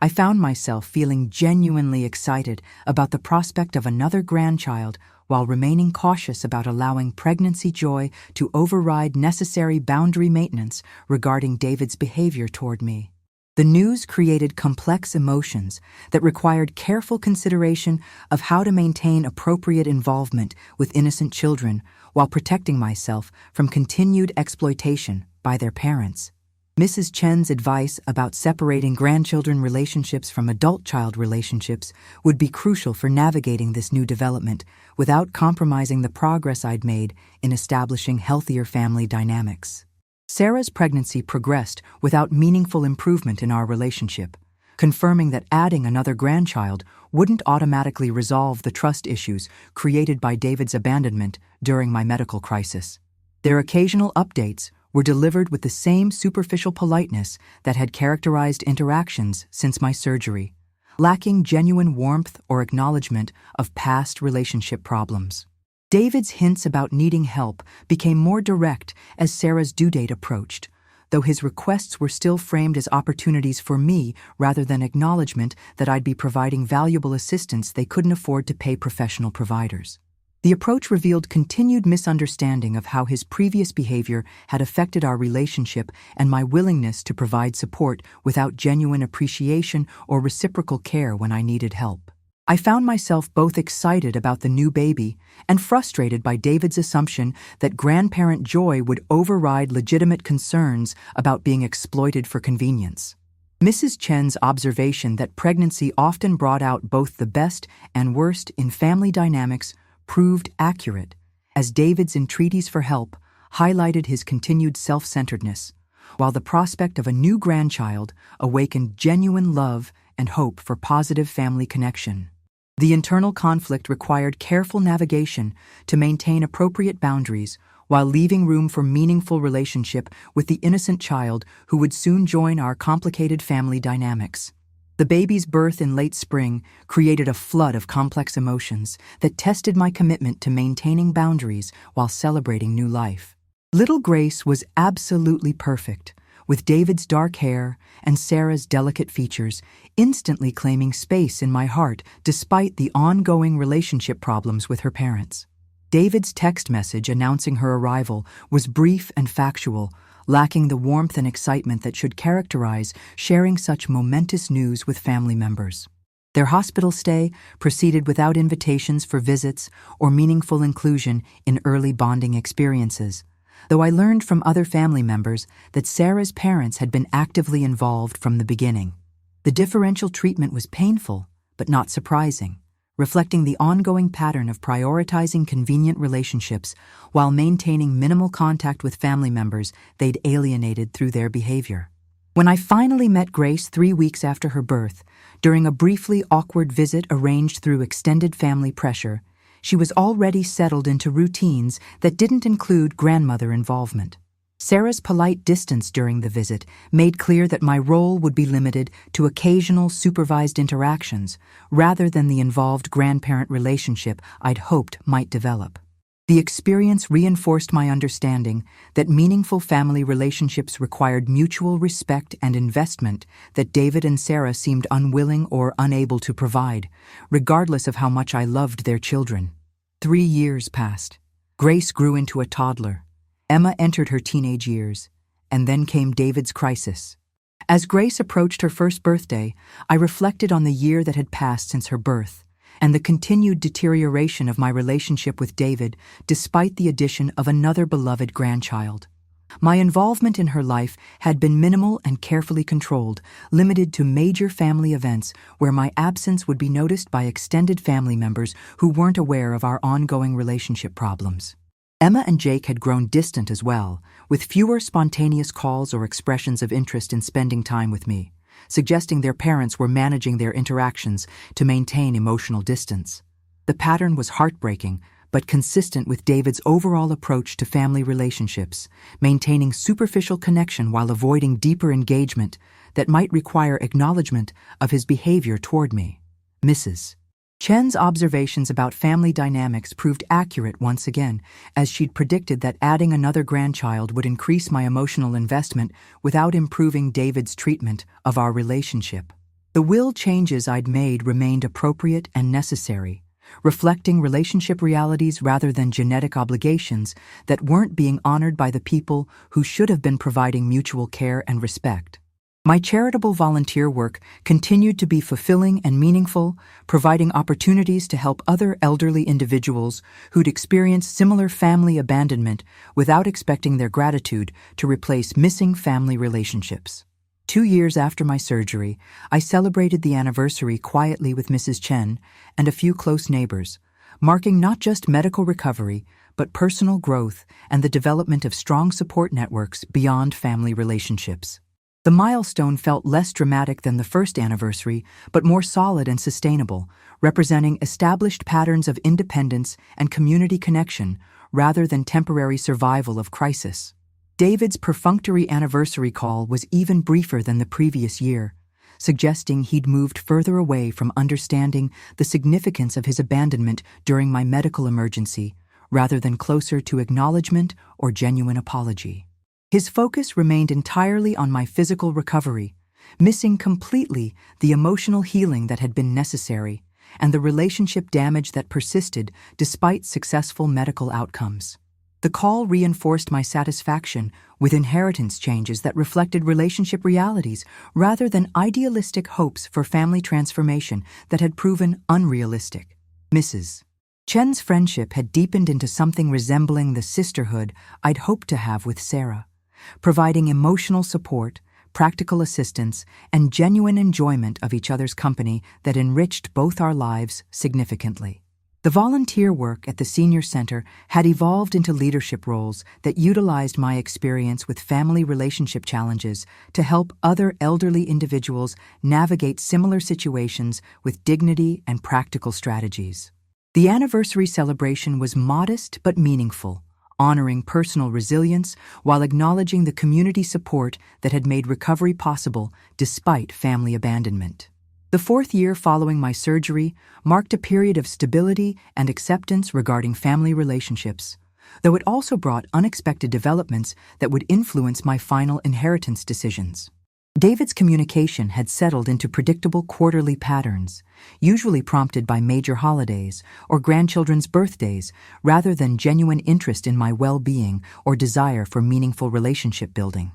I found myself feeling genuinely excited about the prospect of another grandchild while remaining cautious about allowing pregnancy joy to override necessary boundary maintenance regarding David's behavior toward me. The news created complex emotions that required careful consideration of how to maintain appropriate involvement with innocent children while protecting myself from continued exploitation by their parents. Mrs. Chen's advice about separating grandchildren relationships from adult-child relationships would be crucial for navigating this new development without compromising the progress I'd made in establishing healthier family dynamics. Sarah's pregnancy progressed without meaningful improvement in our relationship, confirming that adding another grandchild wouldn't automatically resolve the trust issues created by David's abandonment during my medical crisis. Their occasional updates were delivered with the same superficial politeness that had characterized interactions since my surgery, lacking genuine warmth or acknowledgement of past relationship problems. David's hints about needing help became more direct as Sarah's due date approached, though his requests were still framed as opportunities for me rather than acknowledgement that I'd be providing valuable assistance they couldn't afford to pay professional providers. The approach revealed continued misunderstanding of how his previous behavior had affected our relationship and my willingness to provide support without genuine appreciation or reciprocal care when I needed help. I found myself both excited about the new baby and frustrated by David's assumption that grandparent joy would override legitimate concerns about being exploited for convenience. Mrs. Chen's observation that pregnancy often brought out both the best and worst in family dynamics proved accurate, as David's entreaties for help highlighted his continued self-centeredness, while the prospect of a new grandchild awakened genuine love and hope for positive family connection. The internal conflict required careful navigation to maintain appropriate boundaries while leaving room for meaningful relationship with the innocent child who would soon join our complicated family dynamics. The baby's birth in late spring created a flood of complex emotions that tested my commitment to maintaining boundaries while celebrating new life. Little Grace was absolutely perfect, with David's dark hair and Sarah's delicate features instantly claiming space in my heart despite the ongoing relationship problems with her parents. David's text message announcing her arrival was brief and factual, lacking the warmth and excitement that should characterize sharing such momentous news with family members. Their hospital stay proceeded without invitations for visits or meaningful inclusion in early bonding experiences, though I learned from other family members that Sarah's parents had been actively involved from the beginning. The differential treatment was painful, but not surprising, reflecting the ongoing pattern of prioritizing convenient relationships while maintaining minimal contact with family members they'd alienated through their behavior. When I finally met Grace 3 weeks after her birth, during a briefly awkward visit arranged through extended family pressure, she was already settled into routines that didn't include grandmother involvement. Sarah's polite distance during the visit made clear that my role would be limited to occasional supervised interactions rather than the involved grandparent relationship I'd hoped might develop. The experience reinforced my understanding that meaningful family relationships required mutual respect and investment that David and Sarah seemed unwilling or unable to provide, regardless of how much I loved their children. 3 years passed. Grace grew into a toddler. Emma entered her teenage years, and then came David's crisis. As Grace approached her first birthday, I reflected on the year that had passed since her birth, and the continued deterioration of my relationship with David despite the addition of another beloved grandchild. My involvement in her life had been minimal and carefully controlled, limited to major family events where my absence would be noticed by extended family members who weren't aware of our ongoing relationship problems. Emma and Jake had grown distant as well, with fewer spontaneous calls or expressions of interest in spending time with me, suggesting their parents were managing their interactions to maintain emotional distance. The pattern was heartbreaking, but consistent with David's overall approach to family relationships, maintaining superficial connection while avoiding deeper engagement that might require acknowledgement of his behavior toward me. Mrs. Chen's observations about family dynamics proved accurate once again, as she'd predicted that adding another grandchild would increase my emotional investment without improving David's treatment of our relationship. The will changes I'd made remained appropriate and necessary, reflecting relationship realities rather than genetic obligations that weren't being honored by the people who should have been providing mutual care and respect. My charitable volunteer work continued to be fulfilling and meaningful, providing opportunities to help other elderly individuals who'd experienced similar family abandonment without expecting their gratitude to replace missing family relationships. 2 years after my surgery, I celebrated the anniversary quietly with Mrs. Chen and a few close neighbors, marking not just medical recovery, but personal growth and the development of strong support networks beyond family relationships. The milestone felt less dramatic than the first anniversary, but more solid and sustainable, representing established patterns of independence and community connection rather than temporary survival of crisis. David's perfunctory anniversary call was even briefer than the previous year, suggesting he'd moved further away from understanding the significance of his abandonment during my medical emergency, rather than closer to acknowledgement or genuine apology. His focus remained entirely on my physical recovery, missing completely the emotional healing that had been necessary and the relationship damage that persisted despite successful medical outcomes. The call reinforced my satisfaction with inheritance changes that reflected relationship realities rather than idealistic hopes for family transformation that had proven unrealistic. Mrs. Chen's friendship had deepened into something resembling the sisterhood I'd hoped to have with Sarah, providing emotional support, practical assistance, and genuine enjoyment of each other's company that enriched both our lives significantly. The volunteer work at the senior center had evolved into leadership roles that utilized my experience with family relationship challenges to help other elderly individuals navigate similar situations with dignity and practical strategies. The anniversary celebration was modest but meaningful, honoring personal resilience while acknowledging the community support that had made recovery possible despite family abandonment. The 4th year following my surgery marked a period of stability and acceptance regarding family relationships, though it also brought unexpected developments that would influence my final inheritance decisions. David's communication had settled into predictable quarterly patterns, usually prompted by major holidays or grandchildren's birthdays, rather than genuine interest in my well-being or desire for meaningful relationship building.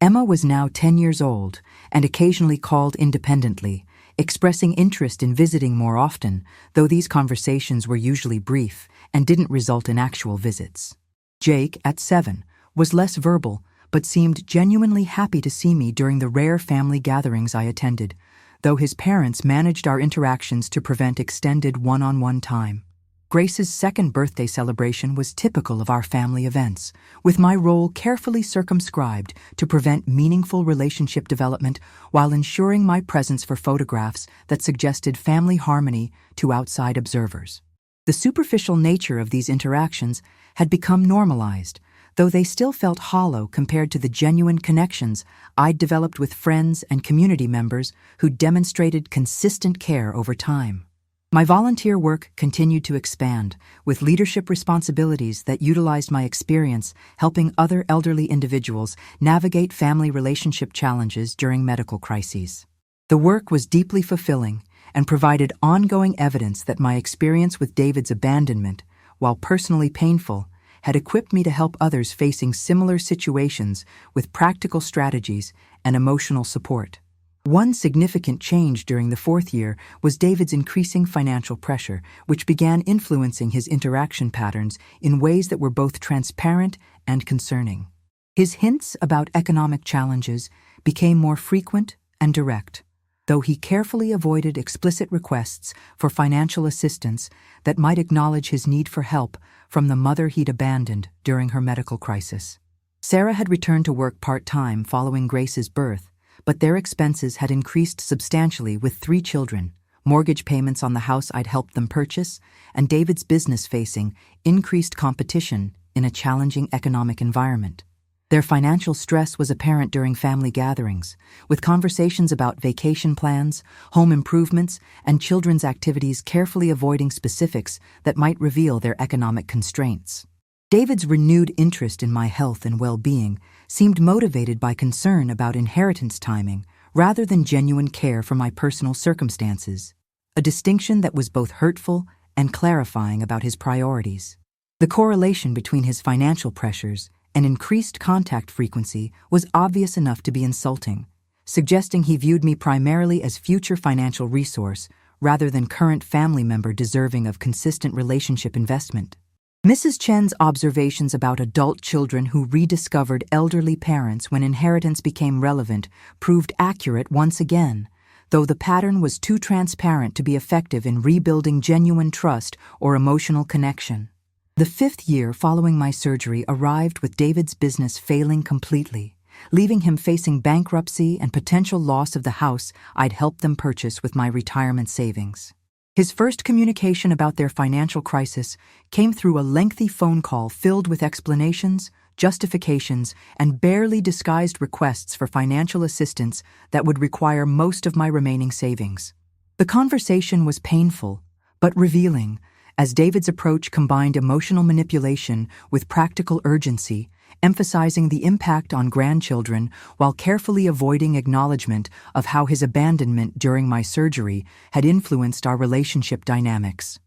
Emma was now 10 years old and occasionally called independently, expressing interest in visiting more often, though these conversations were usually brief and didn't result in actual visits. Jake, at 7, was less verbal, but seemed genuinely happy to see me during the rare family gatherings I attended, though his parents managed our interactions to prevent extended one-on-one time. Grace's 2nd birthday celebration was typical of our family events, with my role carefully circumscribed to prevent meaningful relationship development while ensuring my presence for photographs that suggested family harmony to outside observers. The superficial nature of these interactions had become normalized, though they still felt hollow compared to the genuine connections I'd developed with friends and community members who demonstrated consistent care over time. My volunteer work continued to expand, with leadership responsibilities that utilized my experience helping other elderly individuals navigate family relationship challenges during medical crises. The work was deeply fulfilling and provided ongoing evidence that my experience with David's abandonment, while personally painful, had equipped me to help others facing similar situations with practical strategies and emotional support. One significant change during the 4th year was David's increasing financial pressure, which began influencing his interaction patterns in ways that were both transparent and concerning. His hints about economic challenges became more frequent and direct, though he carefully avoided explicit requests for financial assistance that might acknowledge his need for help from the mother he'd abandoned during her medical crisis. Sarah had returned to work part-time following Grace's birth, but their expenses had increased substantially with 3 children, mortgage payments on the house I'd helped them purchase, and David's business facing increased competition in a challenging economic environment. Their financial stress was apparent during family gatherings, with conversations about vacation plans, home improvements, and children's activities carefully avoiding specifics that might reveal their economic constraints. David's renewed interest in my health and well-being seemed motivated by concern about inheritance timing rather than genuine care for my personal circumstances, a distinction that was both hurtful and clarifying about his priorities. The correlation between his financial pressures and increased contact frequency was obvious enough to be insulting, suggesting he viewed me primarily as future financial resource rather than current family member deserving of consistent relationship investment. Mrs. Chen's observations about adult children who rediscovered elderly parents when inheritance became relevant proved accurate once again, though the pattern was too transparent to be effective in rebuilding genuine trust or emotional connection. The 5th year following my surgery arrived with David's business failing completely, leaving him facing bankruptcy and potential loss of the house I'd helped them purchase with my retirement savings. His first communication about their financial crisis came through a lengthy phone call filled with explanations, justifications, and barely disguised requests for financial assistance that would require most of my remaining savings. The conversation was painful, but revealing, as David's approach combined emotional manipulation with practical urgency, emphasizing the impact on grandchildren while carefully avoiding acknowledgement of how his abandonment during my surgery had influenced our relationship dynamics.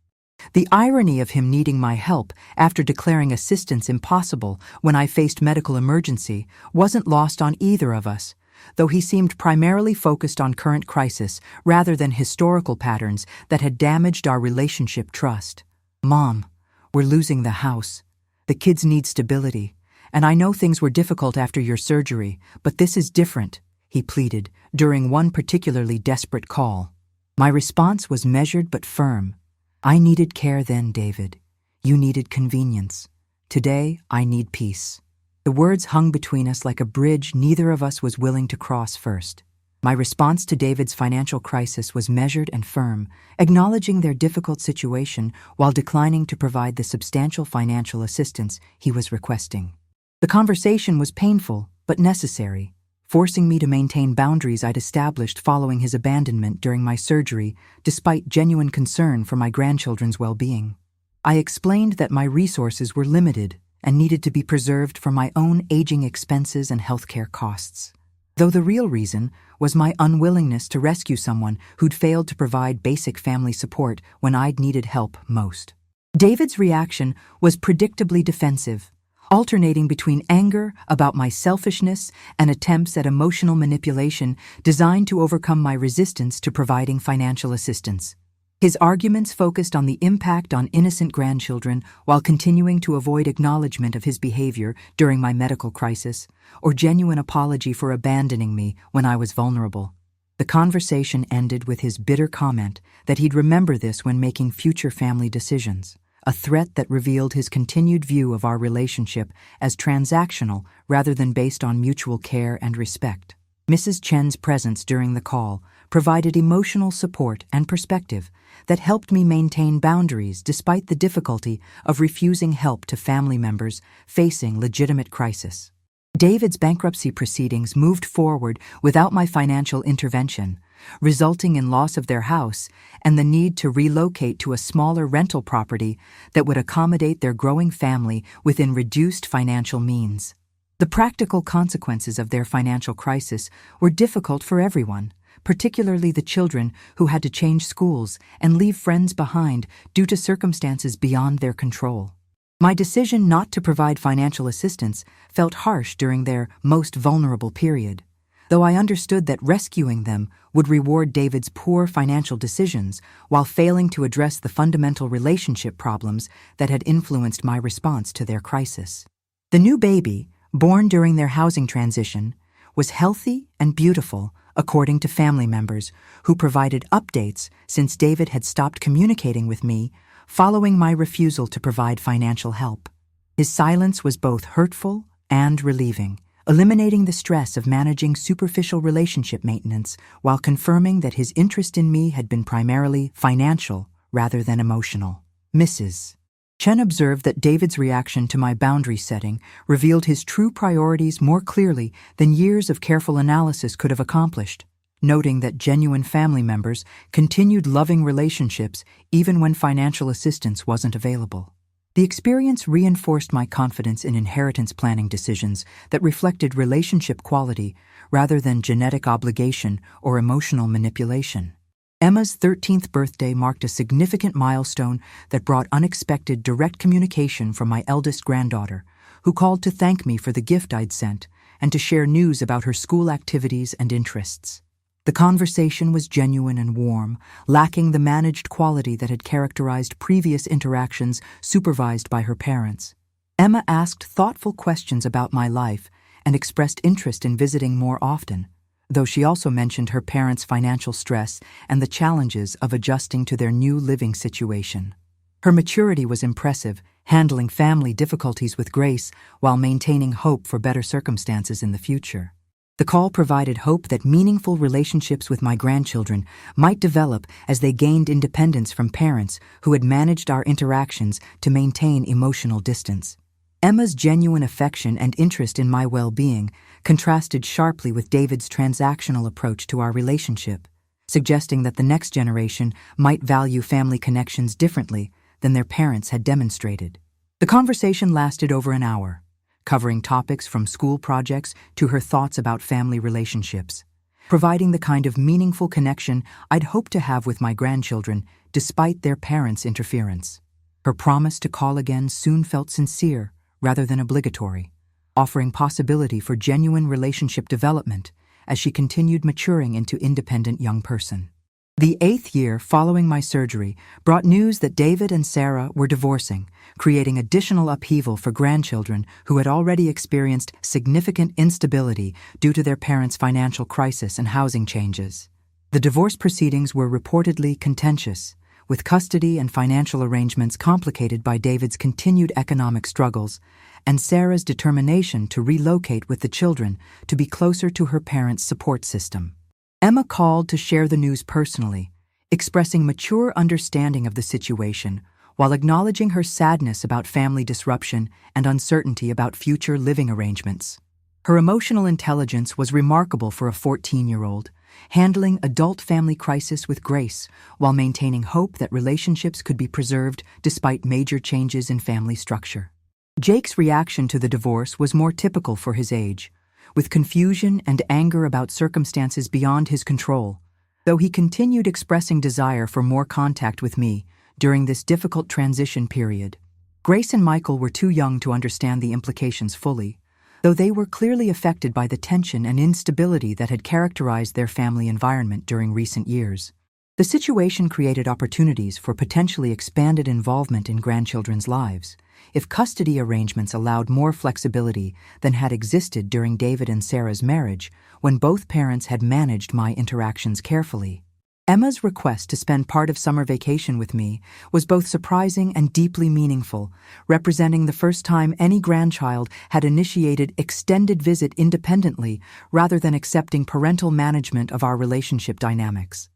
The irony of him needing my help after declaring assistance impossible when I faced medical emergency wasn't lost on either of us, though he seemed primarily focused on current crisis rather than historical patterns that had damaged our relationship trust. "Mom, we're losing the house. The kids need stability, and I know things were difficult after your surgery, but this is different," he pleaded during one particularly desperate call. My response was measured but firm. "I needed care then, David. You needed convenience. Today, I need peace." The words hung between us like a bridge neither of us was willing to cross first. My response to David's financial crisis was measured and firm, acknowledging their difficult situation while declining to provide the substantial financial assistance he was requesting. The conversation was painful, but necessary, forcing me to maintain boundaries I'd established following his abandonment during my surgery, despite genuine concern for my grandchildren's well-being. I explained that my resources were limited and needed to be preserved for my own aging expenses and healthcare costs, though the real reason was my unwillingness to rescue someone who'd failed to provide basic family support when I'd needed help most. David's reaction was predictably defensive, alternating between anger about my selfishness and attempts at emotional manipulation designed to overcome my resistance to providing financial assistance. His arguments focused on the impact on innocent grandchildren while continuing to avoid acknowledgement of his behavior during my medical crisis or genuine apology for abandoning me when I was vulnerable. The conversation ended with his bitter comment that he'd remember this when making future family decisions, a threat that revealed his continued view of our relationship as transactional rather than based on mutual care and respect. Mrs. Chen's presence during the call provided emotional support and perspective that helped me maintain boundaries despite the difficulty of refusing help to family members facing legitimate crisis. David's bankruptcy proceedings moved forward without my financial intervention, resulting in loss of their house and the need to relocate to a smaller rental property that would accommodate their growing family within reduced financial means. The practical consequences of their financial crisis were difficult for everyone, particularly the children who had to change schools and leave friends behind due to circumstances beyond their control. My decision not to provide financial assistance felt harsh during their most vulnerable period, though I understood that rescuing them would reward David's poor financial decisions while failing to address the fundamental relationship problems that had influenced my response to their crisis. The new baby, born during their housing transition, was healthy and beautiful, according to family members who provided updates since David had stopped communicating with me following my refusal to provide financial help. His silence was both hurtful and relieving, eliminating the stress of managing superficial relationship maintenance while confirming that his interest in me had been primarily financial rather than emotional. Mrs. Chen observed that David's reaction to my boundary setting revealed his true priorities more clearly than years of careful analysis could have accomplished, noting that genuine family members continued loving relationships even when financial assistance wasn't available. The experience reinforced my confidence in inheritance planning decisions that reflected relationship quality rather than genetic obligation or emotional manipulation. Emma's 13th birthday marked a significant milestone that brought unexpected direct communication from my eldest granddaughter, who called to thank me for the gift I'd sent and to share news about her school activities and interests. The conversation was genuine and warm, lacking the managed quality that had characterized previous interactions supervised by her parents. Emma asked thoughtful questions about my life and expressed interest in visiting more often, though she also mentioned her parents' financial stress and the challenges of adjusting to their new living situation. Her maturity was impressive, handling family difficulties with grace while maintaining hope for better circumstances in the future. The call provided hope that meaningful relationships with my grandchildren might develop as they gained independence from parents who had managed our interactions to maintain emotional distance. Emma's genuine affection and interest in my well-being contrasted sharply with David's transactional approach to our relationship, suggesting that the next generation might value family connections differently than their parents had demonstrated. The conversation lasted over an hour, covering topics from school projects to her thoughts about family relationships, providing the kind of meaningful connection I'd hoped to have with my grandchildren despite their parents' interference. Her promise to call again soon felt sincere rather than obligatory, offering possibility for genuine relationship development as she continued maturing into independent young person. The 8th year following my surgery brought news that David and Sarah were divorcing, creating additional upheaval for grandchildren who had already experienced significant instability due to their parents' financial crisis and housing changes. The divorce proceedings were reportedly contentious, with custody and financial arrangements complicated by David's continued economic struggles and Sarah's determination to relocate with the children to be closer to her parents' support system. Emma called to share the news personally, expressing mature understanding of the situation while acknowledging her sadness about family disruption and uncertainty about future living arrangements. Her emotional intelligence was remarkable for a 14-year-old, handling adult family crisis with grace while maintaining hope that relationships could be preserved despite major changes in family structure. Jake's reaction to the divorce was more typical for his age, with confusion and anger about circumstances beyond his control, though he continued expressing desire for more contact with me during this difficult transition period. Grace and Michael were too young to understand the implications fully, though they were clearly affected by the tension and instability that had characterized their family environment during recent years. The situation created opportunities for potentially expanded involvement in grandchildren's lives, if custody arrangements allowed more flexibility than had existed during David and Sarah's marriage, when both parents had managed my interactions carefully. Emma's request to spend part of summer vacation with me was both surprising and deeply meaningful, representing the first time any grandchild had initiated extended visit independently rather than accepting parental management of our relationship dynamics.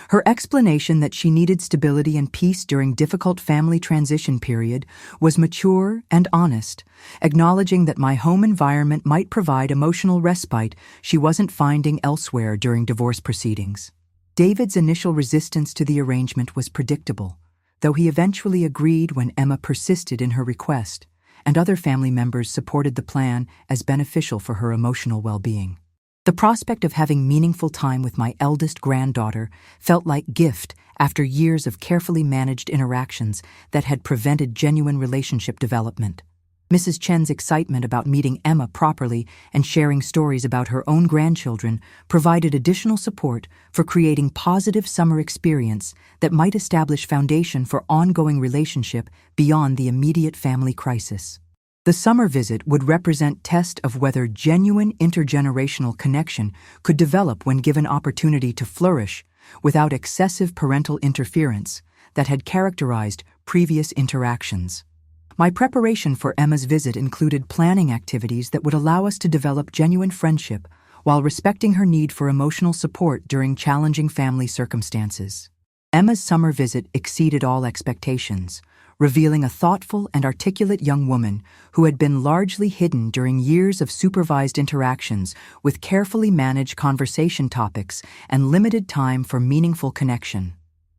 Her explanation that she needed stability and peace during difficult family transition period was mature and honest, acknowledging that my home environment might provide emotional respite she wasn't finding elsewhere during divorce proceedings. David's initial resistance to the arrangement was predictable, though he eventually agreed when Emma persisted in her request, and other family members supported the plan as beneficial for her emotional well-being. The prospect of having meaningful time with my eldest granddaughter felt like gift after years of carefully managed interactions that had prevented genuine relationship development. Mrs. Chen's excitement about meeting Emma properly and sharing stories about her own grandchildren provided additional support for creating positive summer experience that might establish foundation for ongoing relationship beyond the immediate family crisis. The summer visit would represent test of whether genuine intergenerational connection could develop when given opportunity to flourish without excessive parental interference that had characterized previous interactions. My preparation for Emma's visit included planning activities that would allow us to develop genuine friendship while respecting her need for emotional support during challenging family circumstances. Emma's summer visit exceeded all expectations, revealing a thoughtful and articulate young woman who had been largely hidden during years of supervised interactions with carefully managed conversation topics and limited time for meaningful connection.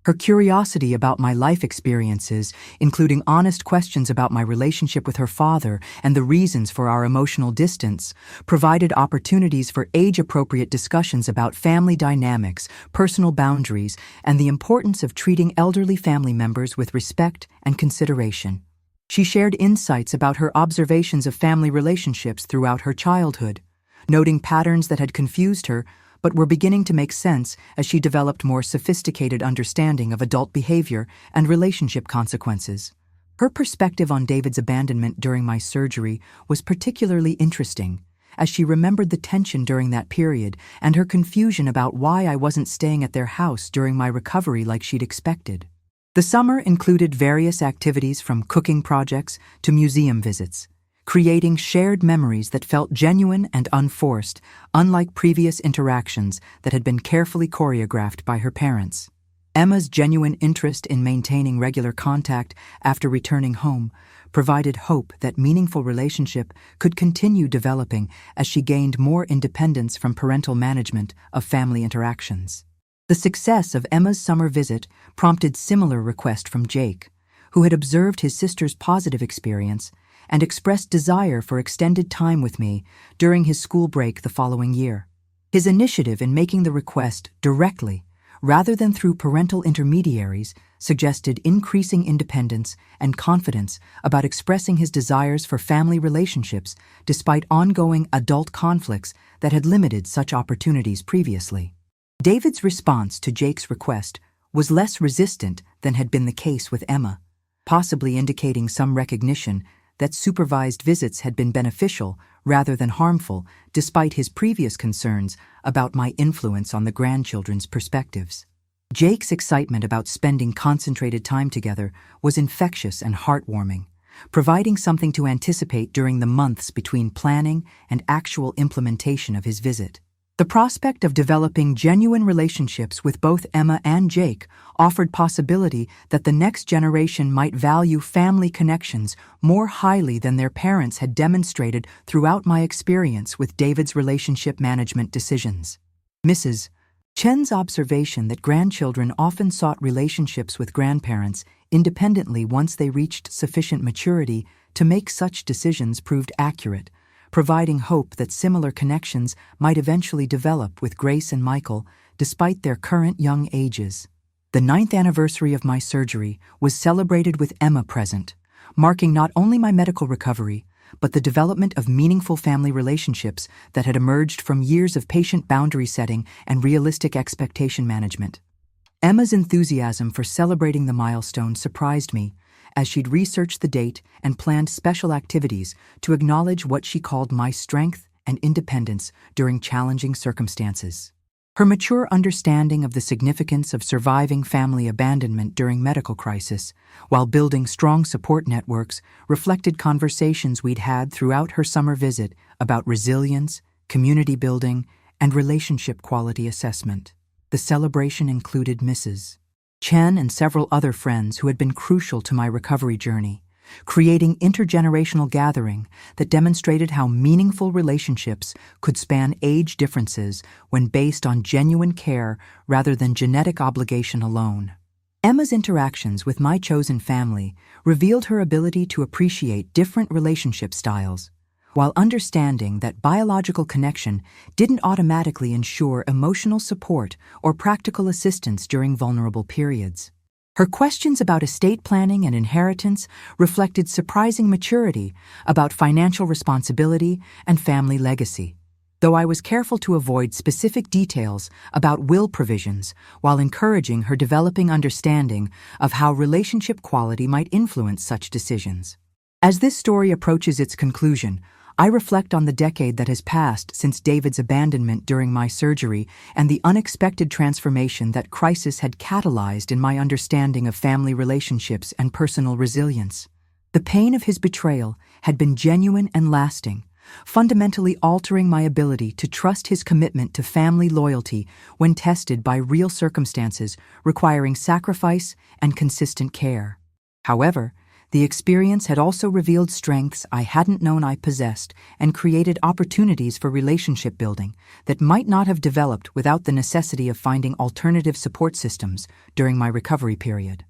Her curiosity about my life experiences, including honest questions about my relationship with her father and the reasons for our emotional distance, provided opportunities for age-appropriate discussions about family dynamics, personal boundaries, and the importance of treating elderly family members with respect and consideration. She shared insights about her observations of family relationships throughout her childhood, noting patterns that had confused her but were beginning to make sense as she developed more sophisticated understanding of adult behavior and relationship consequences. Her perspective on David's abandonment during my surgery was particularly interesting, as she remembered the tension during that period and her confusion about why I wasn't staying at their house during my recovery like she'd expected. The summer included various activities from cooking projects to museum visits, creating shared memories that felt genuine and unforced, unlike previous interactions that had been carefully choreographed by her parents. Emma's genuine interest in maintaining regular contact after returning home provided hope that meaningful relationship could continue developing as she gained more independence from parental management of family interactions. The success of Emma's summer visit prompted similar requests from Jake, who had observed his sister's positive experience and expressed desire for extended time with me during his school break the following year. His initiative in making the request directly, rather than through parental intermediaries, suggested increasing independence and confidence about expressing his desires for family relationships despite ongoing adult conflicts that had limited such opportunities previously. David's response to Jake's request was less resistant than had been the case with Emma, possibly indicating some recognition that supervised visits had been beneficial rather than harmful, despite his previous concerns about my influence on the grandchildren's perspectives. Jake's excitement about spending concentrated time together was infectious and heartwarming, providing something to anticipate during the months between planning and actual implementation of his visit. The prospect of developing genuine relationships with both Emma and Jake offered possibility that the next generation might value family connections more highly than their parents had demonstrated throughout my experience with David's relationship management decisions. Mrs. Chen's observation that grandchildren often sought relationships with grandparents independently once they reached sufficient maturity to make such decisions proved accurate, providing hope that similar connections might eventually develop with Grace and Michael despite their current young ages. The 9th anniversary of my surgery was celebrated with Emma present, marking not only my medical recovery, but the development of meaningful family relationships that had emerged from years of patient boundary setting and realistic expectation management. Emma's enthusiasm for celebrating the milestone surprised me, as she'd researched the date and planned special activities to acknowledge what she called my strength and independence during challenging circumstances. Her mature understanding of the significance of surviving family abandonment during medical crisis, while building strong support networks, reflected conversations we'd had throughout her summer visit about resilience, community building, and relationship quality assessment. The celebration included Mrs. Chen and several other friends who had been crucial to my recovery journey, creating intergenerational gathering that demonstrated how meaningful relationships could span age differences when based on genuine care rather than genetic obligation alone. Emma's interactions with my chosen family revealed her ability to appreciate different relationship styles, while understanding that biological connection didn't automatically ensure emotional support or practical assistance during vulnerable periods. Her questions about estate planning and inheritance reflected surprising maturity about financial responsibility and family legacy, though I was careful to avoid specific details about will provisions while encouraging her developing understanding of how relationship quality might influence such decisions. As this story approaches its conclusion, I reflect on the decade that has passed since David's abandonment during my surgery and the unexpected transformation that crisis had catalyzed in my understanding of family relationships and personal resilience. The pain of his betrayal had been genuine and lasting, fundamentally altering my ability to trust his commitment to family loyalty when tested by real circumstances requiring sacrifice and consistent care. However, the experience had also revealed strengths I hadn't known I possessed and created opportunities for relationship building that might not have developed without the necessity of finding alternative support systems during my recovery period.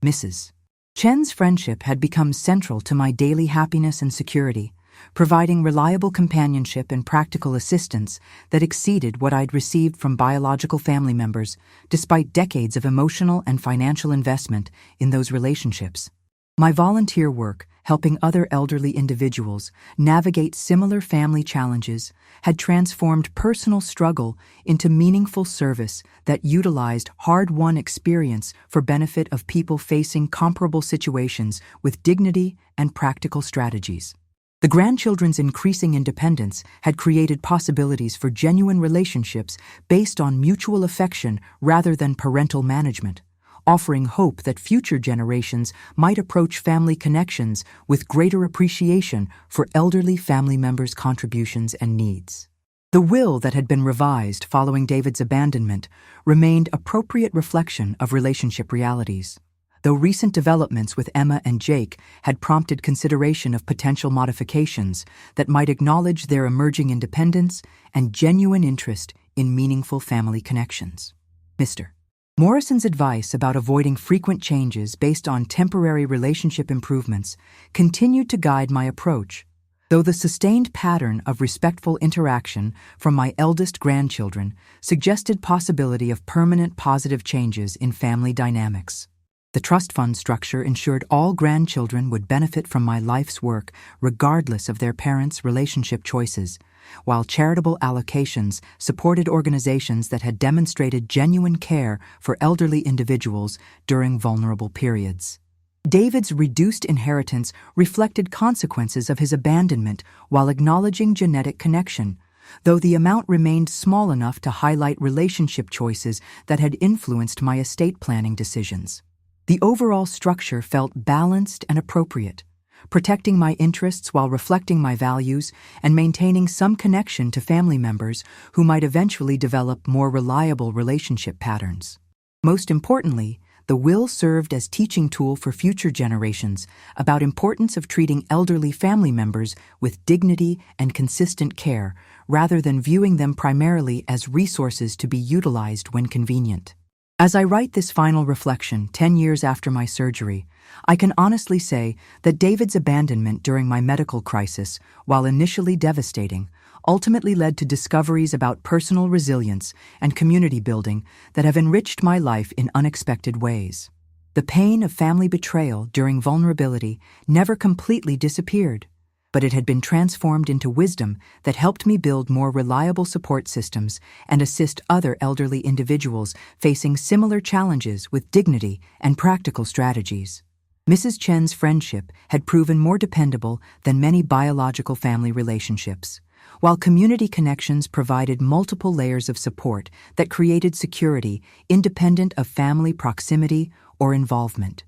Mrs. Chen's friendship had become central to my daily happiness and security, providing reliable companionship and practical assistance that exceeded what I'd received from biological family members, despite decades of emotional and financial investment in those relationships. My volunteer work, helping other elderly individuals navigate similar family challenges, had transformed personal struggle into meaningful service that utilized hard-won experience for benefit of people facing comparable situations with dignity and practical strategies. The grandchildren's increasing independence had created possibilities for genuine relationships based on mutual affection rather than parental management, offering hope that future generations might approach family connections with greater appreciation for elderly family members' contributions and needs. The will that had been revised following David's abandonment remained appropriate reflection of relationship realities, though recent developments with Emma and Jake had prompted consideration of potential modifications that might acknowledge their emerging independence and genuine interest in meaningful family connections. Mr. Morrison's advice about avoiding frequent changes based on temporary relationship improvements continued to guide my approach, though the sustained pattern of respectful interaction from my eldest grandchildren suggested possibility of permanent positive changes in family dynamics. The trust fund structure ensured all grandchildren would benefit from my life's work regardless of their parents' relationship choices, while charitable allocations supported organizations that had demonstrated genuine care for elderly individuals during vulnerable periods. David's reduced inheritance reflected consequences of his abandonment while acknowledging genetic connection, though the amount remained small enough to highlight relationship choices that had influenced my estate planning decisions. The overall structure felt balanced and appropriate, protecting my interests while reflecting my values and maintaining some connection to family members who might eventually develop more reliable relationship patterns. Most importantly, the will served as teaching tool for future generations about importance of treating elderly family members with dignity and consistent care rather than viewing them primarily as resources to be utilized when convenient. As I write this final reflection 10 years after my surgery, I can honestly say that David's abandonment during my medical crisis, while initially devastating, ultimately led to discoveries about personal resilience and community building that have enriched my life in unexpected ways. The pain of family betrayal during vulnerability never completely disappeared, but it had been transformed into wisdom that helped me build more reliable support systems and assist other elderly individuals facing similar challenges with dignity and practical strategies. Mrs. Chen's friendship had proven more dependable than many biological family relationships, while community connections provided multiple layers of support that created security independent of family proximity or involvement.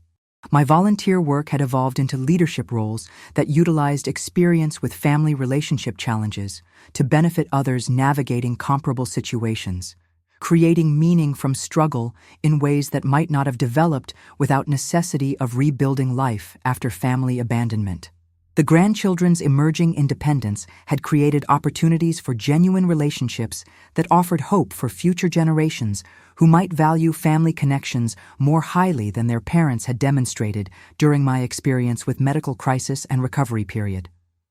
My volunteer work had evolved into leadership roles that utilized experience with family relationship challenges to benefit others navigating comparable situations, creating meaning from struggle in ways that might not have developed without necessity of rebuilding life after family abandonment. The grandchildren's emerging independence had created opportunities for genuine relationships that offered hope for future generations who might value family connections more highly than their parents had demonstrated during my experience with medical crisis and recovery period.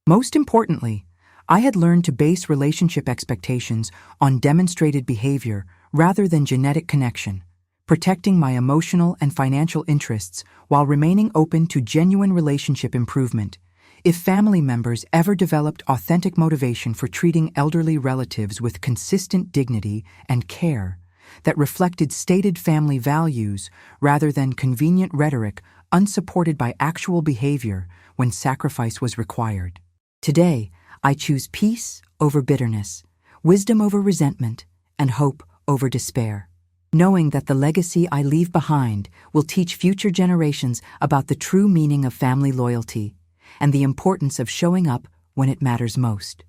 Most importantly, I had learned to base relationship expectations on demonstrated behavior rather than genetic connection, protecting my emotional and financial interests while remaining open to genuine relationship improvement. If family members ever developed authentic motivation for treating elderly relatives with consistent dignity and care that reflected stated family values rather than convenient rhetoric unsupported by actual behavior when sacrifice was required. Today, I choose peace over bitterness, wisdom over resentment, and hope over despair. knowing that the legacy I leave behind will teach future generations about the true meaning of family loyalty and the importance of showing up when it matters most.